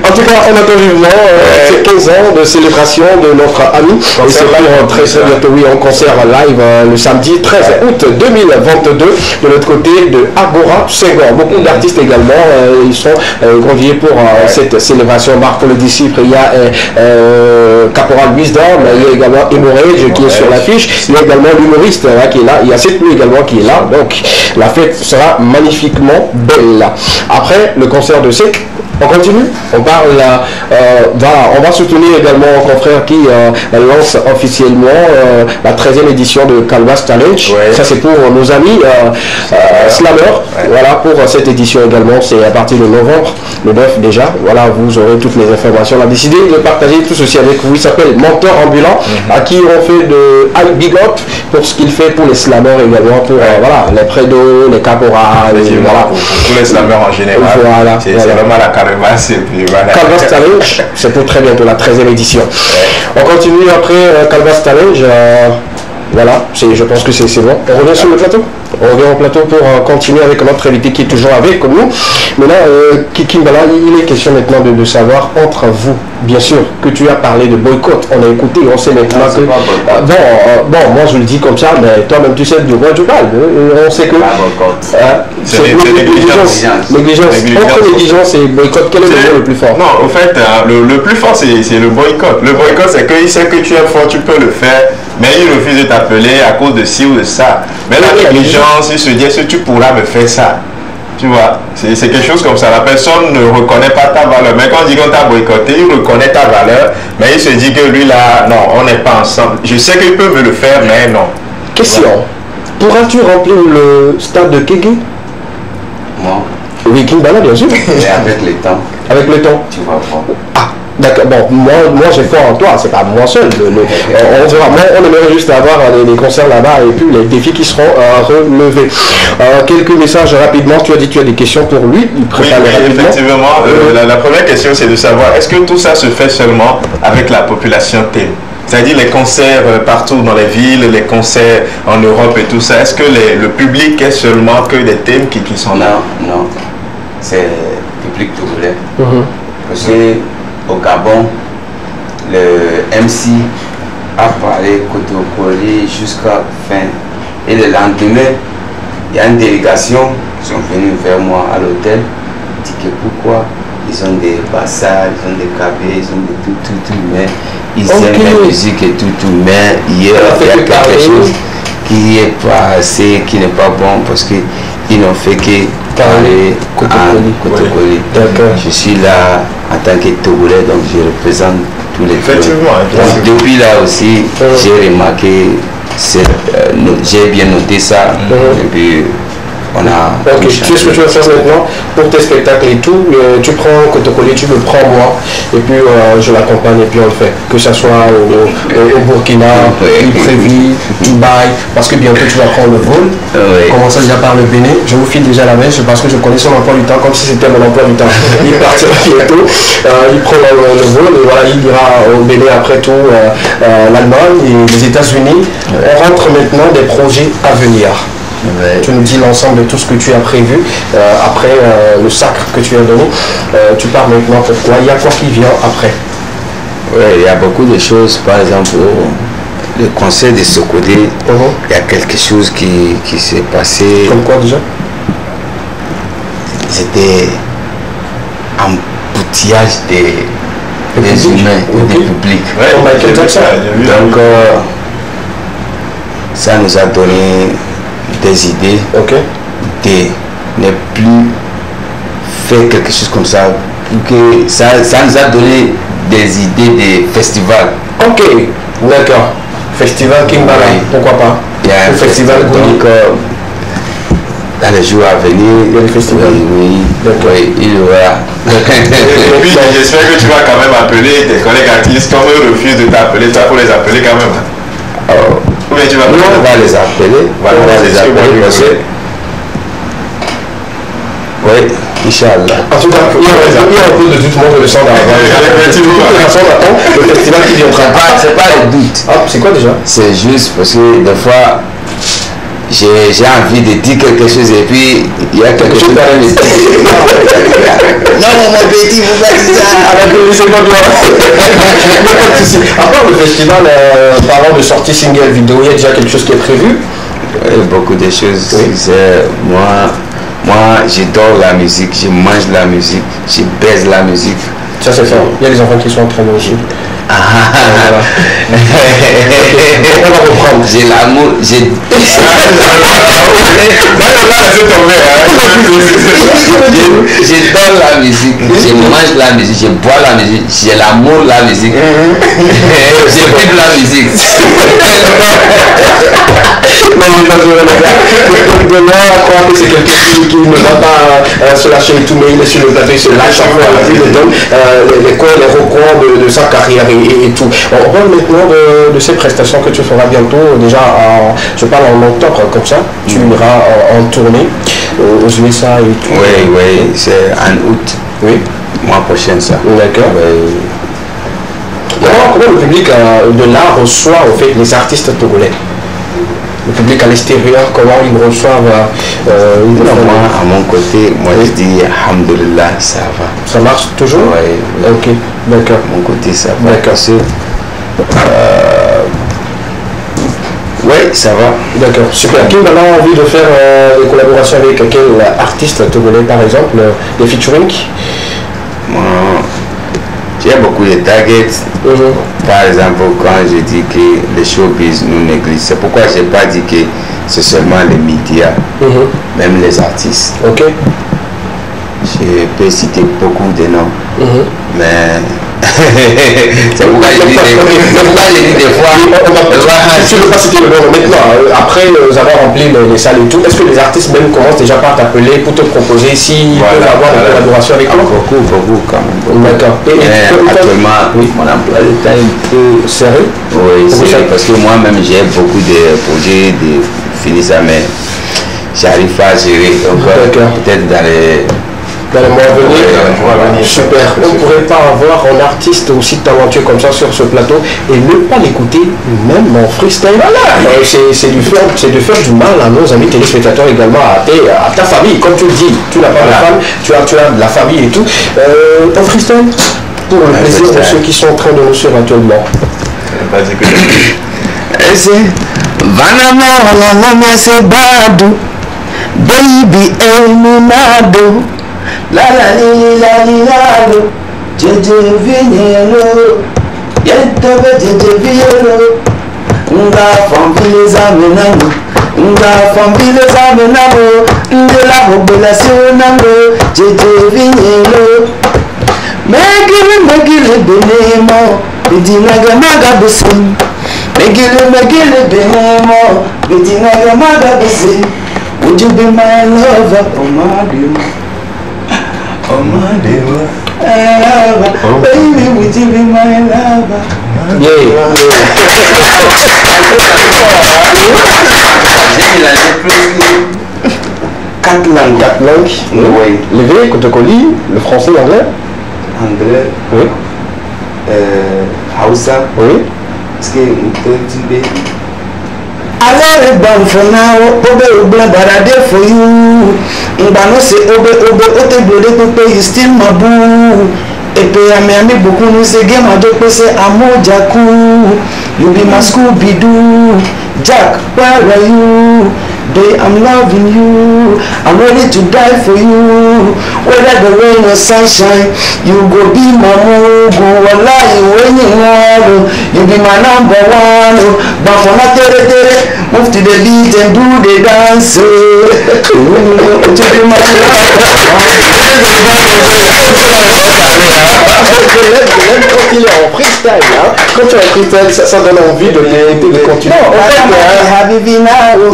en tout cas, on attend vivement ces 15 ans de célébration de notre ami. Et c'est pour très bientôt, oui, en concert live le samedi 13 août 2022 de l'autre côté de Agora Senghor. Beaucoup d'artistes également, ils sont conviés pour cette célébration. Marc le disciple, il y a Caporal Wisdom, il y a également Emorage qui est sur l'affiche, il y a également l'humoriste qui est là, il y a cette nuit également qui est là. Donc la fête sera magnifiquement belle. Après le concert de Sec, On continue. On parle, on va soutenir également un confrère qui lance officiellement la 13e édition de Calvas Challenge. Ouais. Ça c'est pour nos amis Slammer. Ouais. Voilà, pour cette édition également, c'est à partir de novembre, le 9 déjà. Voilà, vous aurez toutes les informations. On a décidé de partager tout ceci avec vous. Il s'appelle Menteur Ambulant, à qui on fait de big up pour ce qu'il fait pour les Slammers également, pour voilà, les prédos, les caporales, voilà. Pour tous les Slammers en général. Voilà, c'est vraiment la Calvas et puis voilà. Calvas Challenge, c'est pour très bientôt la 13e édition. Ouais. On continue après Calvas Challenge. Voilà, je pense que c'est bon. On revient sur le plateau. On revient au plateau pour continuer avec notre invité qui est toujours avec nous. Maintenant, Kimbala, il est question maintenant de savoir entre vous, bien sûr, que tu as parlé de boycott. On a écouté, on sait maintenant que... bon, moi je le dis comme ça, mais toi-même tu sais de quoi tu parles. On sait que... c'est négligence. Entre négligence et boycott, quel est le mot le plus fort? Non, en fait, le plus fort c'est le boycott. Le boycott, c'est qu'il sait que tu es fort, tu peux le faire, mais il refuse de t'appeler à cause de ci ou de ça. Mais la négligence, il se dit, est-ce que tu pourras me faire ça? Tu vois, c'est quelque chose comme ça. La personne ne reconnaît pas ta valeur. Mais quand on dit qu'on t'a boycotté, il reconnaît ta valeur, mais il se dit que lui là, non, on n'est pas ensemble. Je sais qu'il peut me le faire, mais non. Question. Voilà. Pourras-tu remplir le stade de Kégué? Moi. Oui, Kimbala, bien sûr. Et avec le temps. Avec le temps. Tu vas voir. Ah, d'accord. Bon, moi j'ai foi en toi, c'est pas moi seul. On verra. Moi, on aimerait juste avoir des concerts là-bas et puis les défis qui seront relevés. Quelques messages rapidement. Tu as dit que tu as des questions pour lui. Il prépare rapidement. Effectivement. La première question, c'est de savoir, est-ce que tout ça se fait seulement avec la population thème? C'est-à-dire les concerts partout dans les villes, les concerts en Europe et tout ça. Est-ce que le public est seulement que des thèmes qui sont là? Non. C'est le public togolais. Parce qu'au Gabon, le MC a parlé Kotokoli jusqu'à fin. Et le lendemain, il y a une délégation qui sont venus vers moi à l'hôtel. Ils disent que pourquoi ils ont des basses, ils ont des cabets, ils ont des tout, mais ils aiment la musique et tout, mais hier, il y a quelque chose qui est pas assez, qui n'est pas bon parce qu'ils n'ont fait que parler en Kotokoli. Je suis là en tant que Togolais, donc je représente tous les Effectivement. Depuis là aussi, j'ai remarqué, j'ai bien noté ça, et puis on a... Ok, tu sais ce que tu vas faire maintenant pour tes spectacles et tout, tu prends Kotokoli, tu me prends moi, et puis je l'accompagne et puis on le fait. Que ce soit au Burkina, Libreville, Dubaï, parce que bientôt tu vas prendre le vol. Commencer déjà par le Bénin, je vous file déjà la mèche parce que je connais son emploi du temps comme si c'était mon emploi du temps. Il partira bientôt, il prend le vol et voilà, il ira au Bénin après tout, l'Allemagne et les États-Unis. On rentre maintenant des projets à venir. Tu nous dis l'ensemble de tout ce que tu as prévu après le sacre que tu as donné. Tu pars maintenant pourquoi? Il y a quoi qui vient après? Oui, il y a beaucoup de choses. Par exemple, le conseil de Sokodé, il y a quelque chose qui s'est passé. Comme quoi déjà? C'était un boutillage des humains et des publics. Donc, ça nous a donné des idées de ne plus faire quelque chose comme ça. Que ça nous a donné des idées de festival. Ok, d'accord. Festival Kimbala, pourquoi pas? Il y a un festival, donc dans les jours à venir, il y a le festival. Oui, il y aura. Et puis j'espère que tu vas quand même appeler tes collègues artistes, comme eux refusent de t'appeler, tu vas pour les appeler quand même. Ou bien tu vas on va les appeler. On va les appeler parce que... Oui, Inch'Allah. En tout cas, il y a un peu de doute, moi je le sens dans le festival qui viendra. C'est pas le doute. C'est quoi déjà? C'est juste parce que des fois, j'ai envie de dire quelque chose et puis il y a quelque chose dans le non, mon petit, vous faites ça. À part le festival, parlant de sortie single vidéo, il y a déjà quelque chose qui est prévu? Beaucoup de choses. Moi, j'adore la musique, je mange la musique, je baise la musique. Ça c'est ça. Il y a des enfants qui sont entraînés aussi. On va reprendre. J'ai l'amour, j'ai... J'adore la musique, je mange la musique, je bois la musique, j'ai l'amour de la musique, je vive la musique. C'est quelqu'un qui ne va pas se lâcher tout, mais il est sur le plateau, il se lâche chaque fois, il donne les coins, les recoins de sa carrière et tout. On parle maintenant de ces prestations que tu feras bientôt, déjà je parle en octobre comme ça, tu iras en tournée aux USA et tout. Oui, c'est en août. Oui. Mois prochain ça. D'accord. Comment le public de l'art reçoit au fait les artistes togolais? Le public à l'extérieur, comment ils reçoivent moi, à mon côté, je dis alhamdoulilah, ça va. Ça marche toujours? Oui. Ok, d'accord. Mon côté, ça va. D'accord. Oui, ça va. D'accord, super. Qui maintenant a envie de faire des collaborations avec quel artiste togolais par exemple, des featuring? J'ai beaucoup de targets. Par exemple, quand je dis que les showbiz nous négligent, c'est pourquoi je n'ai pas dit que c'est seulement les médias, même les artistes. Ok. Je peux citer beaucoup de noms, mais c'est pourquoi je dis des fois. Tu ne veux pas citer le nom maintenant, après avoir rempli les salles et tout, est-ce que les artistes même commencent déjà par t'appeler pour te proposer s'ils peuvent avoir une collaboration avec toi? Beaucoup quand même. D'accord. Actuellement, mon emploi de temps est un peu sérieux. Oui, c'est parce que moi-même j'ai beaucoup de projets de finir ça, mais j'arrive pas à gérer. Peut-être dans les mois à venir. Super. On ne pourrait pas avoir un artiste aussi talentueux comme ça sur ce plateau et ne pas l'écouter même en freestyle. C'est de faire du mal à nos amis téléspectateurs, également à ta famille. Comme tu le dis, tu n'as pas de femme, tu as de la famille et tout. En freestyle, pour le plaisir de ceux qui sont en train de nous suivre actuellement. Vas-y que baby Eminado, la la li la li la lo, jeje vinyelo, yetobe jeje vinyelo, nga fambile zamenamo, nga fambile zamenamo, ndela population nango, jeje vinyelo, megile benemo, bidinaga maga busim, megile benemo, bidinaga maga busim. Would you be my lover, oh my dear, oh my dear, baby, would you be my lover? Quatre langues. Oui. Levé, Kotokoli, le français, l'anglais. Anglais. Oui. Hausa. Oui. Est-ce que vous pouvez dire? I love for now, Obe but I did for you. Mbano say Ote Blode is still my boo. Epe Amiami Bukunu say game I don't say Amo Jaku. You be my Scooby-Doo. Jack, where are you? Babe, I'm loving you. I'm ready to die for you. Whether the rain or sunshine, you go be my mugu. Wallahi, when you want, you be my number one. But for not move to the beat and do the dance. Quand il est en freestyle, quand tu as un freestyle, ça donne envie de continuer.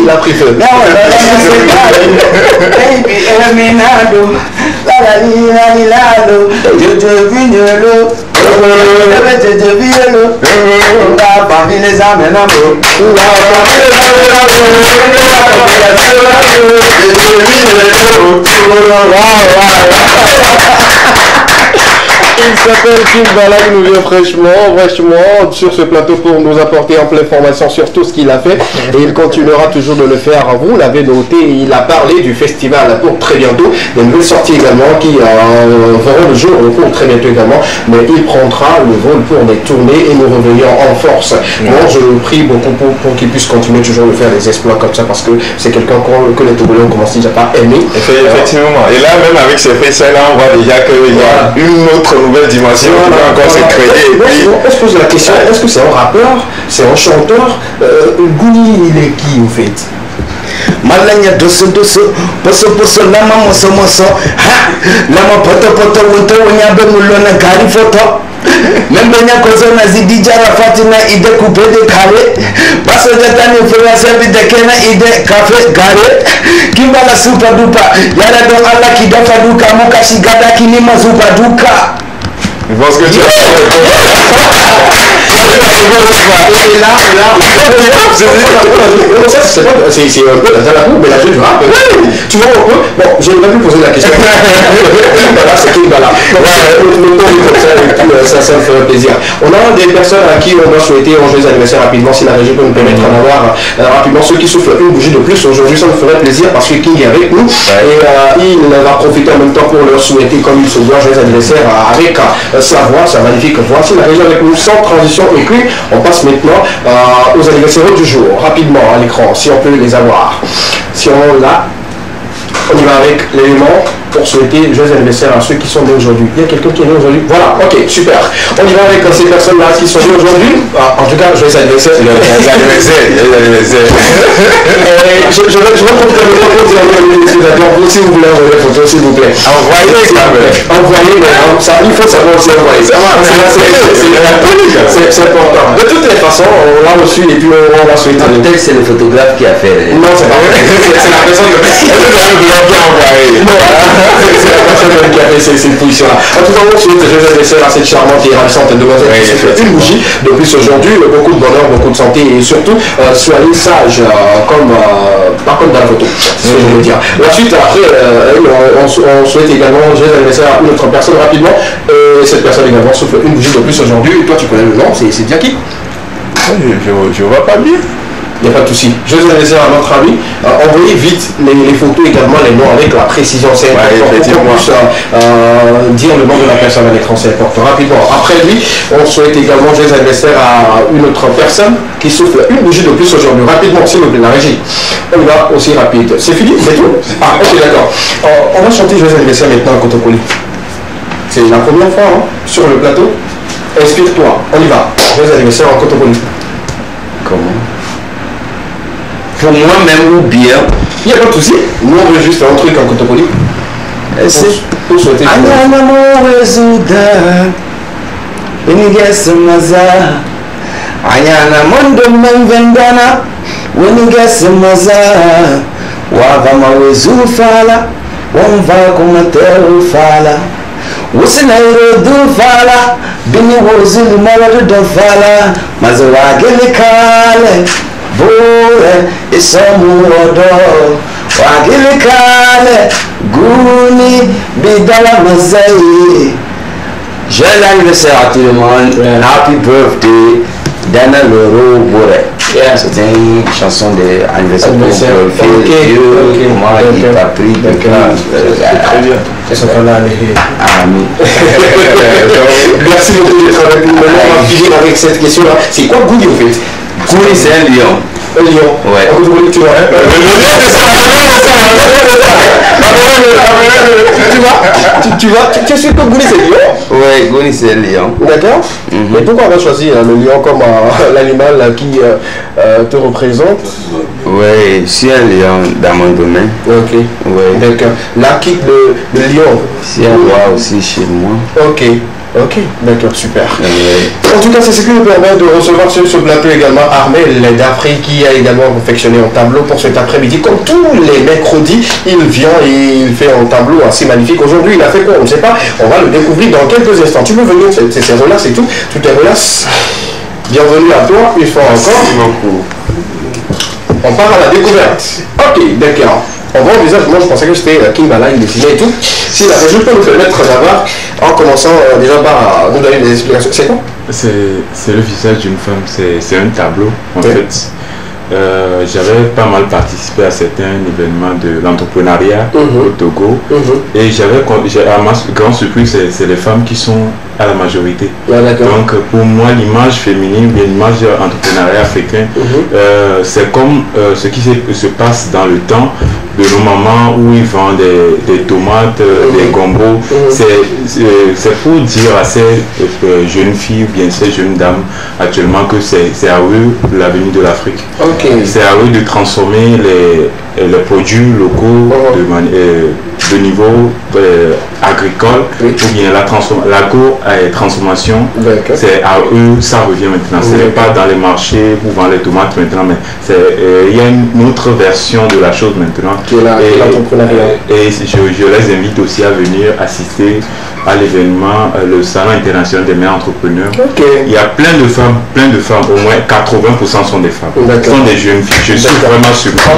Il a pris feu. Baby, Eminado, la la li la li la lo, Jojo Vignolo, Jojo Vignolo, la famille les amenamo, Il s'appelle Kim Bala, il nous vient fraîchement sur ce plateau pour nous apporter ample information sur tout ce qu'il a fait et il continuera toujours de le faire. Vous l'avez noté, il a parlé du festival pour très bientôt, des nouvelles sorties également qui verront le jour pour très bientôt également, mais il prendra le vol pour des tournées et nous revenons en force. Moi je prie beaucoup pour qu'il puisse continuer toujours de faire des exploits comme ça parce que c'est quelqu'un que les Togolais ont commencé déjà par aimer. Effectivement, et là même avec ces faits là on voit déjà qu'il y a une autre nouvelle dimension qui va encore se créer. On se pose la question, est-ce que c'est un rappeur, c'est un chanteur? Gouni, il est qui, en fait? Malanya doso poso lama moso ha lama poto wonto wonyabe mulona gari foto membenya kozo na zidija rafati na ide coupe de carré baso jatani influencer bi de kena ide café garé kimbala super dupa yara don Allah ki dafa duka mukashi gada kinima super duka. Je pense que tu as c'est un peu dans la coupe, mais la jeu du rap. Tu vois un peu. Bon, j'ai pas pu poser la question. Voilà, c'est qui voilà. Ça me ferait plaisir. On a des personnes à qui on va souhaiter un joyeux anniversaire rapidement, si la régie peut nous permettre d'en avoir rapidement. Ceux qui soufflent une bougie de plus aujourd'hui, ça me ferait plaisir parce que King est avec nous et il va profiter en même temps pour leur souhaiter comme il se doit joyeux anniversaire avec sa voix, sa magnifique voix. Si la régie avec nous sans transition écrit, on passe maintenant aux anniversaires du jour, rapidement à l'écran, si on peut les avoir. Si on l'a, on y va avec l'élément pour souhaiter joyeux anniversaire à ceux qui sont nés aujourd'hui. Il y a quelqu'un qui est né aujourd'hui? Voilà, ok, super. On y va avec ces personnes-là qui sont nées aujourd'hui. En tout cas, joyeux anniversaire. Je vais prendre le micro pour si vous voulez envoyer les photos, s'il vous plaît. Envoyez, ça, il faut savoir aussi envoyer. C'est important. De toutes les façons, on l'a reçu et puis on va souhaiter. Peut-être c'est le photographe qui a fait. Non, c'est pas vrai. C'est la personne qui a envoyé. C'est la personne qui a fait cette position-là. En tout cas, on souhaite joyeux anniversaire à cette charmante et ravissante demoiselle qui se fait une bougie depuis aujourd'hui. Beaucoup de bonheur, beaucoup de santé et surtout, soyez sages, pas comme dans la photo. C'est ce que je veux dire. Ensuite, après, on souhaite également joyeux anniversaire à une autre personne rapidement. Cette personne également souffle une bougie de plus aujourd'hui. Et toi, tu connais le nom, c'est bien qui? Je vois pas bien. Il n'y a pas de souci. Joyeux anniversaire à notre ami. Envoyez vite les photos également, les noms avec la précision. C'est important pour qu'on puisse dire le nom de la personne à l'écran. C'est important. Rapidement. Après lui, on souhaite également joyeux anniversaire à une autre personne qui souffle une bougie de plus aujourd'hui. Rapidement, s'il vous plaît, la régie. On y va aussi rapide. C'est fini? C'est tout? Ah, ok, d'accord. On va chanter joyeux anniversaire maintenant à Kotokoli. C'est la première fois sur le plateau. Inspire-toi. On y va. Joyeux anniversaire en Kotokoli. Comment? Pour moi-même ou bien. Il n'y a pas de souci. Nous on veut juste un truc en Kotokoli. Pour souhaiter. Ayana mondo mvendana wenigesimaza wava mawezu fala wamva kumatelu fala usinairodu fala bini wozili mawadu fala mazawagili kale bore isomu odo wagili kale guni bidala mazai. Joyeux anniversaire à tout le monde. Happy birthday, Dana Loro Boré. C'était une chanson d'anniversaire pour glorifier Dieu. Moi, il t'a pris de grâce. Très bien. Amen. Merci beaucoup d'être avec nous. Maintenant, on va finir avec cette question-là. C'est quoi Gouni au fait? Gouni, c'est un lion. Un lion? Ouais. Tu vois, tu vois, tu sais que Gouni c'est lion? Oui, Gouni c'est lion. D'accord. Mais pourquoi on va choisir le lion comme l'animal qui te représente? Oui, je suis un lion dans mon domaine. Ok. Oui. D'accord. Là, qui le lion? C'est un roi aussi chez moi. Ok. Ok, d'accord, super. En tout cas, c'est ce qui nous permet de recevoir sur ce plateau également Armel d'Afrique qui a également confectionné un tableau pour cet après-midi. Comme tous les mercredis, il vient et il fait un tableau assez magnifique. Aujourd'hui, il a fait quoi? On ne sait pas. On va le découvrir dans quelques instants. Tu peux venir, c'est relax et tout. Tout est relax. Bienvenue à toi, une fois encore. Merci beaucoup. On part à la découverte. Ok, d'accord. On voit au visage, moi je pensais que c'était King Bala, il dessinait et tout. Si la région peut nous permettre d'avoir, en commençant déjà par nous donner des explications. C'est quoi? C'est le visage d'une femme, c'est un tableau en fait. J'avais pas mal participé à certains événements de l'entrepreneuriat au Togo et à ma grande surprise, c'est les femmes qui sont à la majorité. Donc pour moi l'image féminine, l'image entrepreneuriat africain, c'est comme ce qui se passe dans le temps. nos mamans où ils vendent des tomates, des gombos. C'est pour dire à ces jeunes filles ou bien ces jeunes dames actuellement que c'est à eux l'avenir de l'Afrique. C'est à eux de transformer les produits locaux de niveau agricole ou bien l'agro-transformation. C'est à eux, ça revient maintenant. Ce n'est pas dans les marchés pour vendre les tomates maintenant, mais il y a une autre version de la chose maintenant. Et je les invite aussi à venir assister à l'événement, le Salon international des mères entrepreneurs. Il y a plein de femmes, au moins 80% sont des femmes. Ce sont des jeunes filles. Je suis vraiment surpris.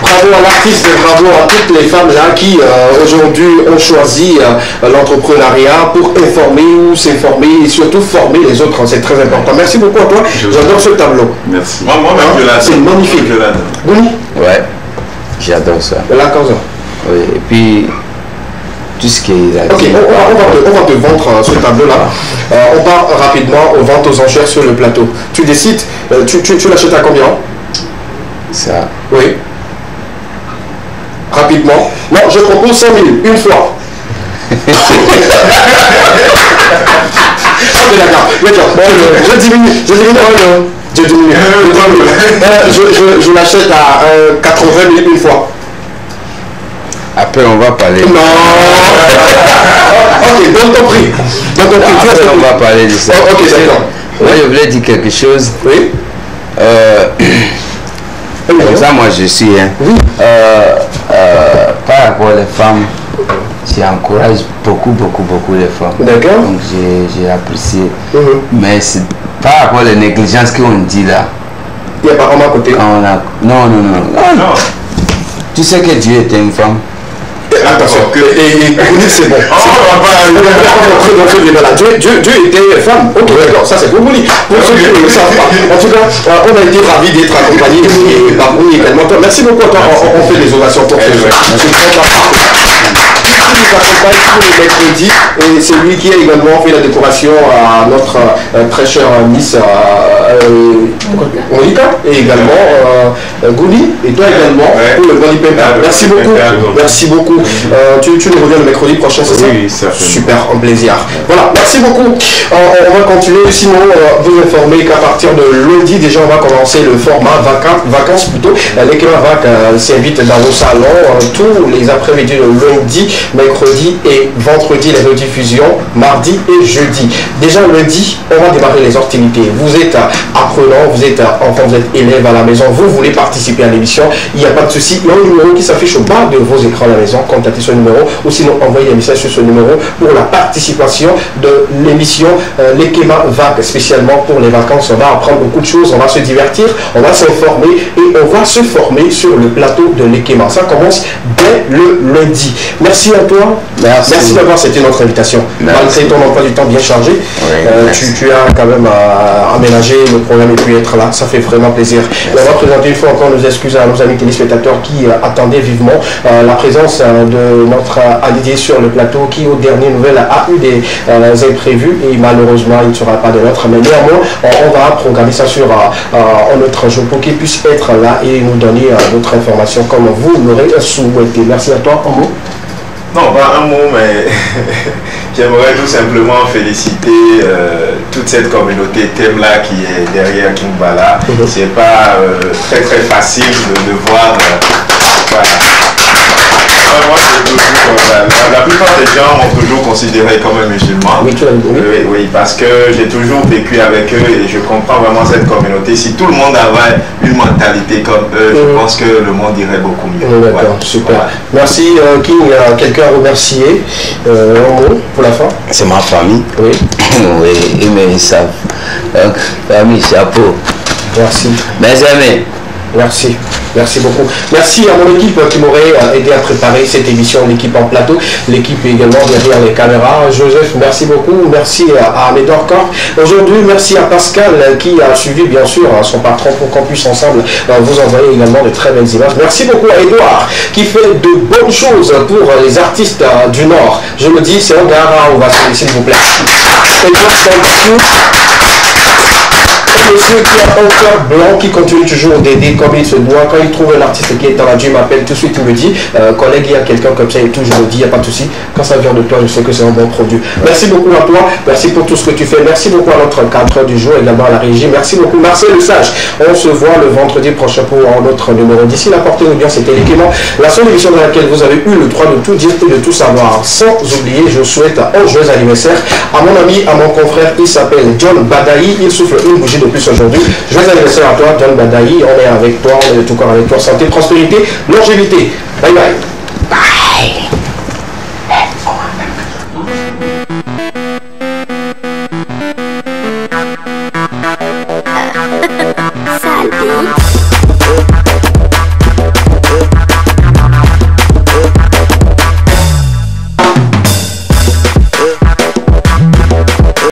Bravo à l'artiste et bravo à toutes les femmes là qui aujourd'hui ont choisi l'entrepreneuriat pour informer ou s'informer et surtout former les autres. C'est très important. Merci beaucoup à toi. J'adore ce tableau. Merci. C'est magnifique. Oui. Ouais, j'adore ça. La cause. Oui, et puis tout ce qui est... Ok, on va te vendre ce tableau-là. On part rapidement aux ventes aux enchères sur le plateau. Tu décides, tu l'achètes à combien? Ça. Oui. Rapidement. Non, je propose 100 000, une fois. Je diminue. Je l'achète à 80 000 une fois. Après, on va parler. Non. Ok, donne ton prix. Après, on va parler de ça. Ok, d'accord. Moi, je voulais dire quelque chose. Oui. Comme ça, moi, je suis. Par rapport aux femmes, j'encourage beaucoup les femmes. D'accord. Donc, j'ai apprécié. Mais c'est par rapport aux négligences qu'on dit là. Il n'y a pas vraiment à côté. Non. Tu sais que Dieu était une femme. Attention, et c'est bon. Dieu était femme. Ok, d'accord, ça c'est pour vous. Pour ceux qui ne le savent pas. En tout cas, on a été ravis d'être accompagnés par vous également. Merci beaucoup à toi. On fait des ovations pour ce jeu. Qui nous accompagne tous les mercredis et c'est lui qui a également fait la décoration à notre très chère Miss Monica et également Gouli et toi également pour le Body Paper. Merci beaucoup. Merci beaucoup. Tu nous reviens le mercredi prochain, c'est ça? Oui, ça fait. Super, un plaisir. Voilà, merci beaucoup. On va continuer, sinon vous informer qu'à partir de lundi, déjà on va commencer le format vacances plutôt. L'équipe VAC s'invite dans vos salons tous les après-midi, le lundi, mercredi et vendredi, les rediffusions, mardi et jeudi. Déjà lundi, on va démarrer les hostilités. Vous êtes apprenant, vous êtes enfant, vous êtes élève à la maison, vous voulez participer à l'émission, il n'y a pas de souci. Il y a un numéro qui s'affiche au bas de vos écrans à la maison. Contactez ce numéro ou sinon envoyez des messages sur ce numéro pour la participation de l'émission Lekema VAC, spécialement pour les vacances. On va apprendre beaucoup de choses, on va se divertir, on va s'informer et on va se former sur le plateau de Lekema. Ça commence dès le lundi. Merci à toi. Merci d'avoir accepté notre invitation. Malgré ton emploi du temps bien chargé, tu as quand même aménagé le programme et puis être là. Ça fait vraiment plaisir. On va présenter une fois encore nos excuses à nos amis téléspectateurs qui attendaient vivement la présence de notre allié sur le plateau qui, aux dernières nouvelles, a eu des imprévus et malheureusement il ne sera pas de notre. Mais néanmoins, on va programmer ça sur notre jour pour qu'il puisse être là et nous donner d'autres informations comme vous l'aurez souhaité. Merci à toi, un mot. Non, pas un mot, mais j'aimerais tout simplement féliciter toute cette communauté thème-là qui est derrière Kingbala. C'est pas très facile de voir. Moi, la plupart des gens m'ont toujours considéré comme un musulman. Oui, parce que j'ai toujours vécu avec eux et je comprends vraiment cette communauté. Si tout le monde avait une mentalité comme eux, je pense que le monde irait beaucoup mieux. D'accord, super. Merci King. Quelqu'un à remercier un mot pour la fin? C'est ma famille. Oui. Oui, mais ils savent. Donc, famille, chapeau. Merci. Mes amis. Merci. Merci beaucoup. Merci à mon équipe qui m'aurait aidé à préparer cette émission, l'équipe en plateau, l'équipe également derrière les caméras. Joseph, merci beaucoup. Merci à Médor Corp. Aujourd'hui, merci à Pascal qui a suivi bien sûr son patron pour qu'on puisse ensemble vous envoyer également de très belles images. Merci beaucoup à Edouard qui fait de bonnes choses pour les artistes du Nord. Je le dis, c'est un gars, on va se laisser s'il vous plaît. Edouard, monsieur qui a un cœur blanc, qui continue toujours d'aider comme il se doit. Quand il trouve un artiste qui est talentueux, il m'appelle tout de suite, il me dit, collègue, il y a quelqu'un comme ça et tout, je me dis, il n'y a pas de souci. Quand ça vient de toi, je sais que c'est un bon produit. Merci beaucoup à toi, merci pour tout ce que tu fais. Merci beaucoup à notre cadre du jour, également à la régie. Merci beaucoup, Marcel Le Sage. On se voit le vendredi prochain pour un autre numéro. D'ici là, portez-vous bien, c'était Les Cléments, la seule émission dans laquelle vous avez eu le droit de tout dire et de tout savoir. Sans oublier, je souhaite un joyeux anniversaire à mon ami, à mon confrère, il s'appelle John Badaï. Il souffle une bougie de plus aujourd'hui. Joyeux anniversaire à toi, John Badaï. On est avec toi, on est de tout corps avec toi. Santé, prospérité, longévité. Bye bye. Bye.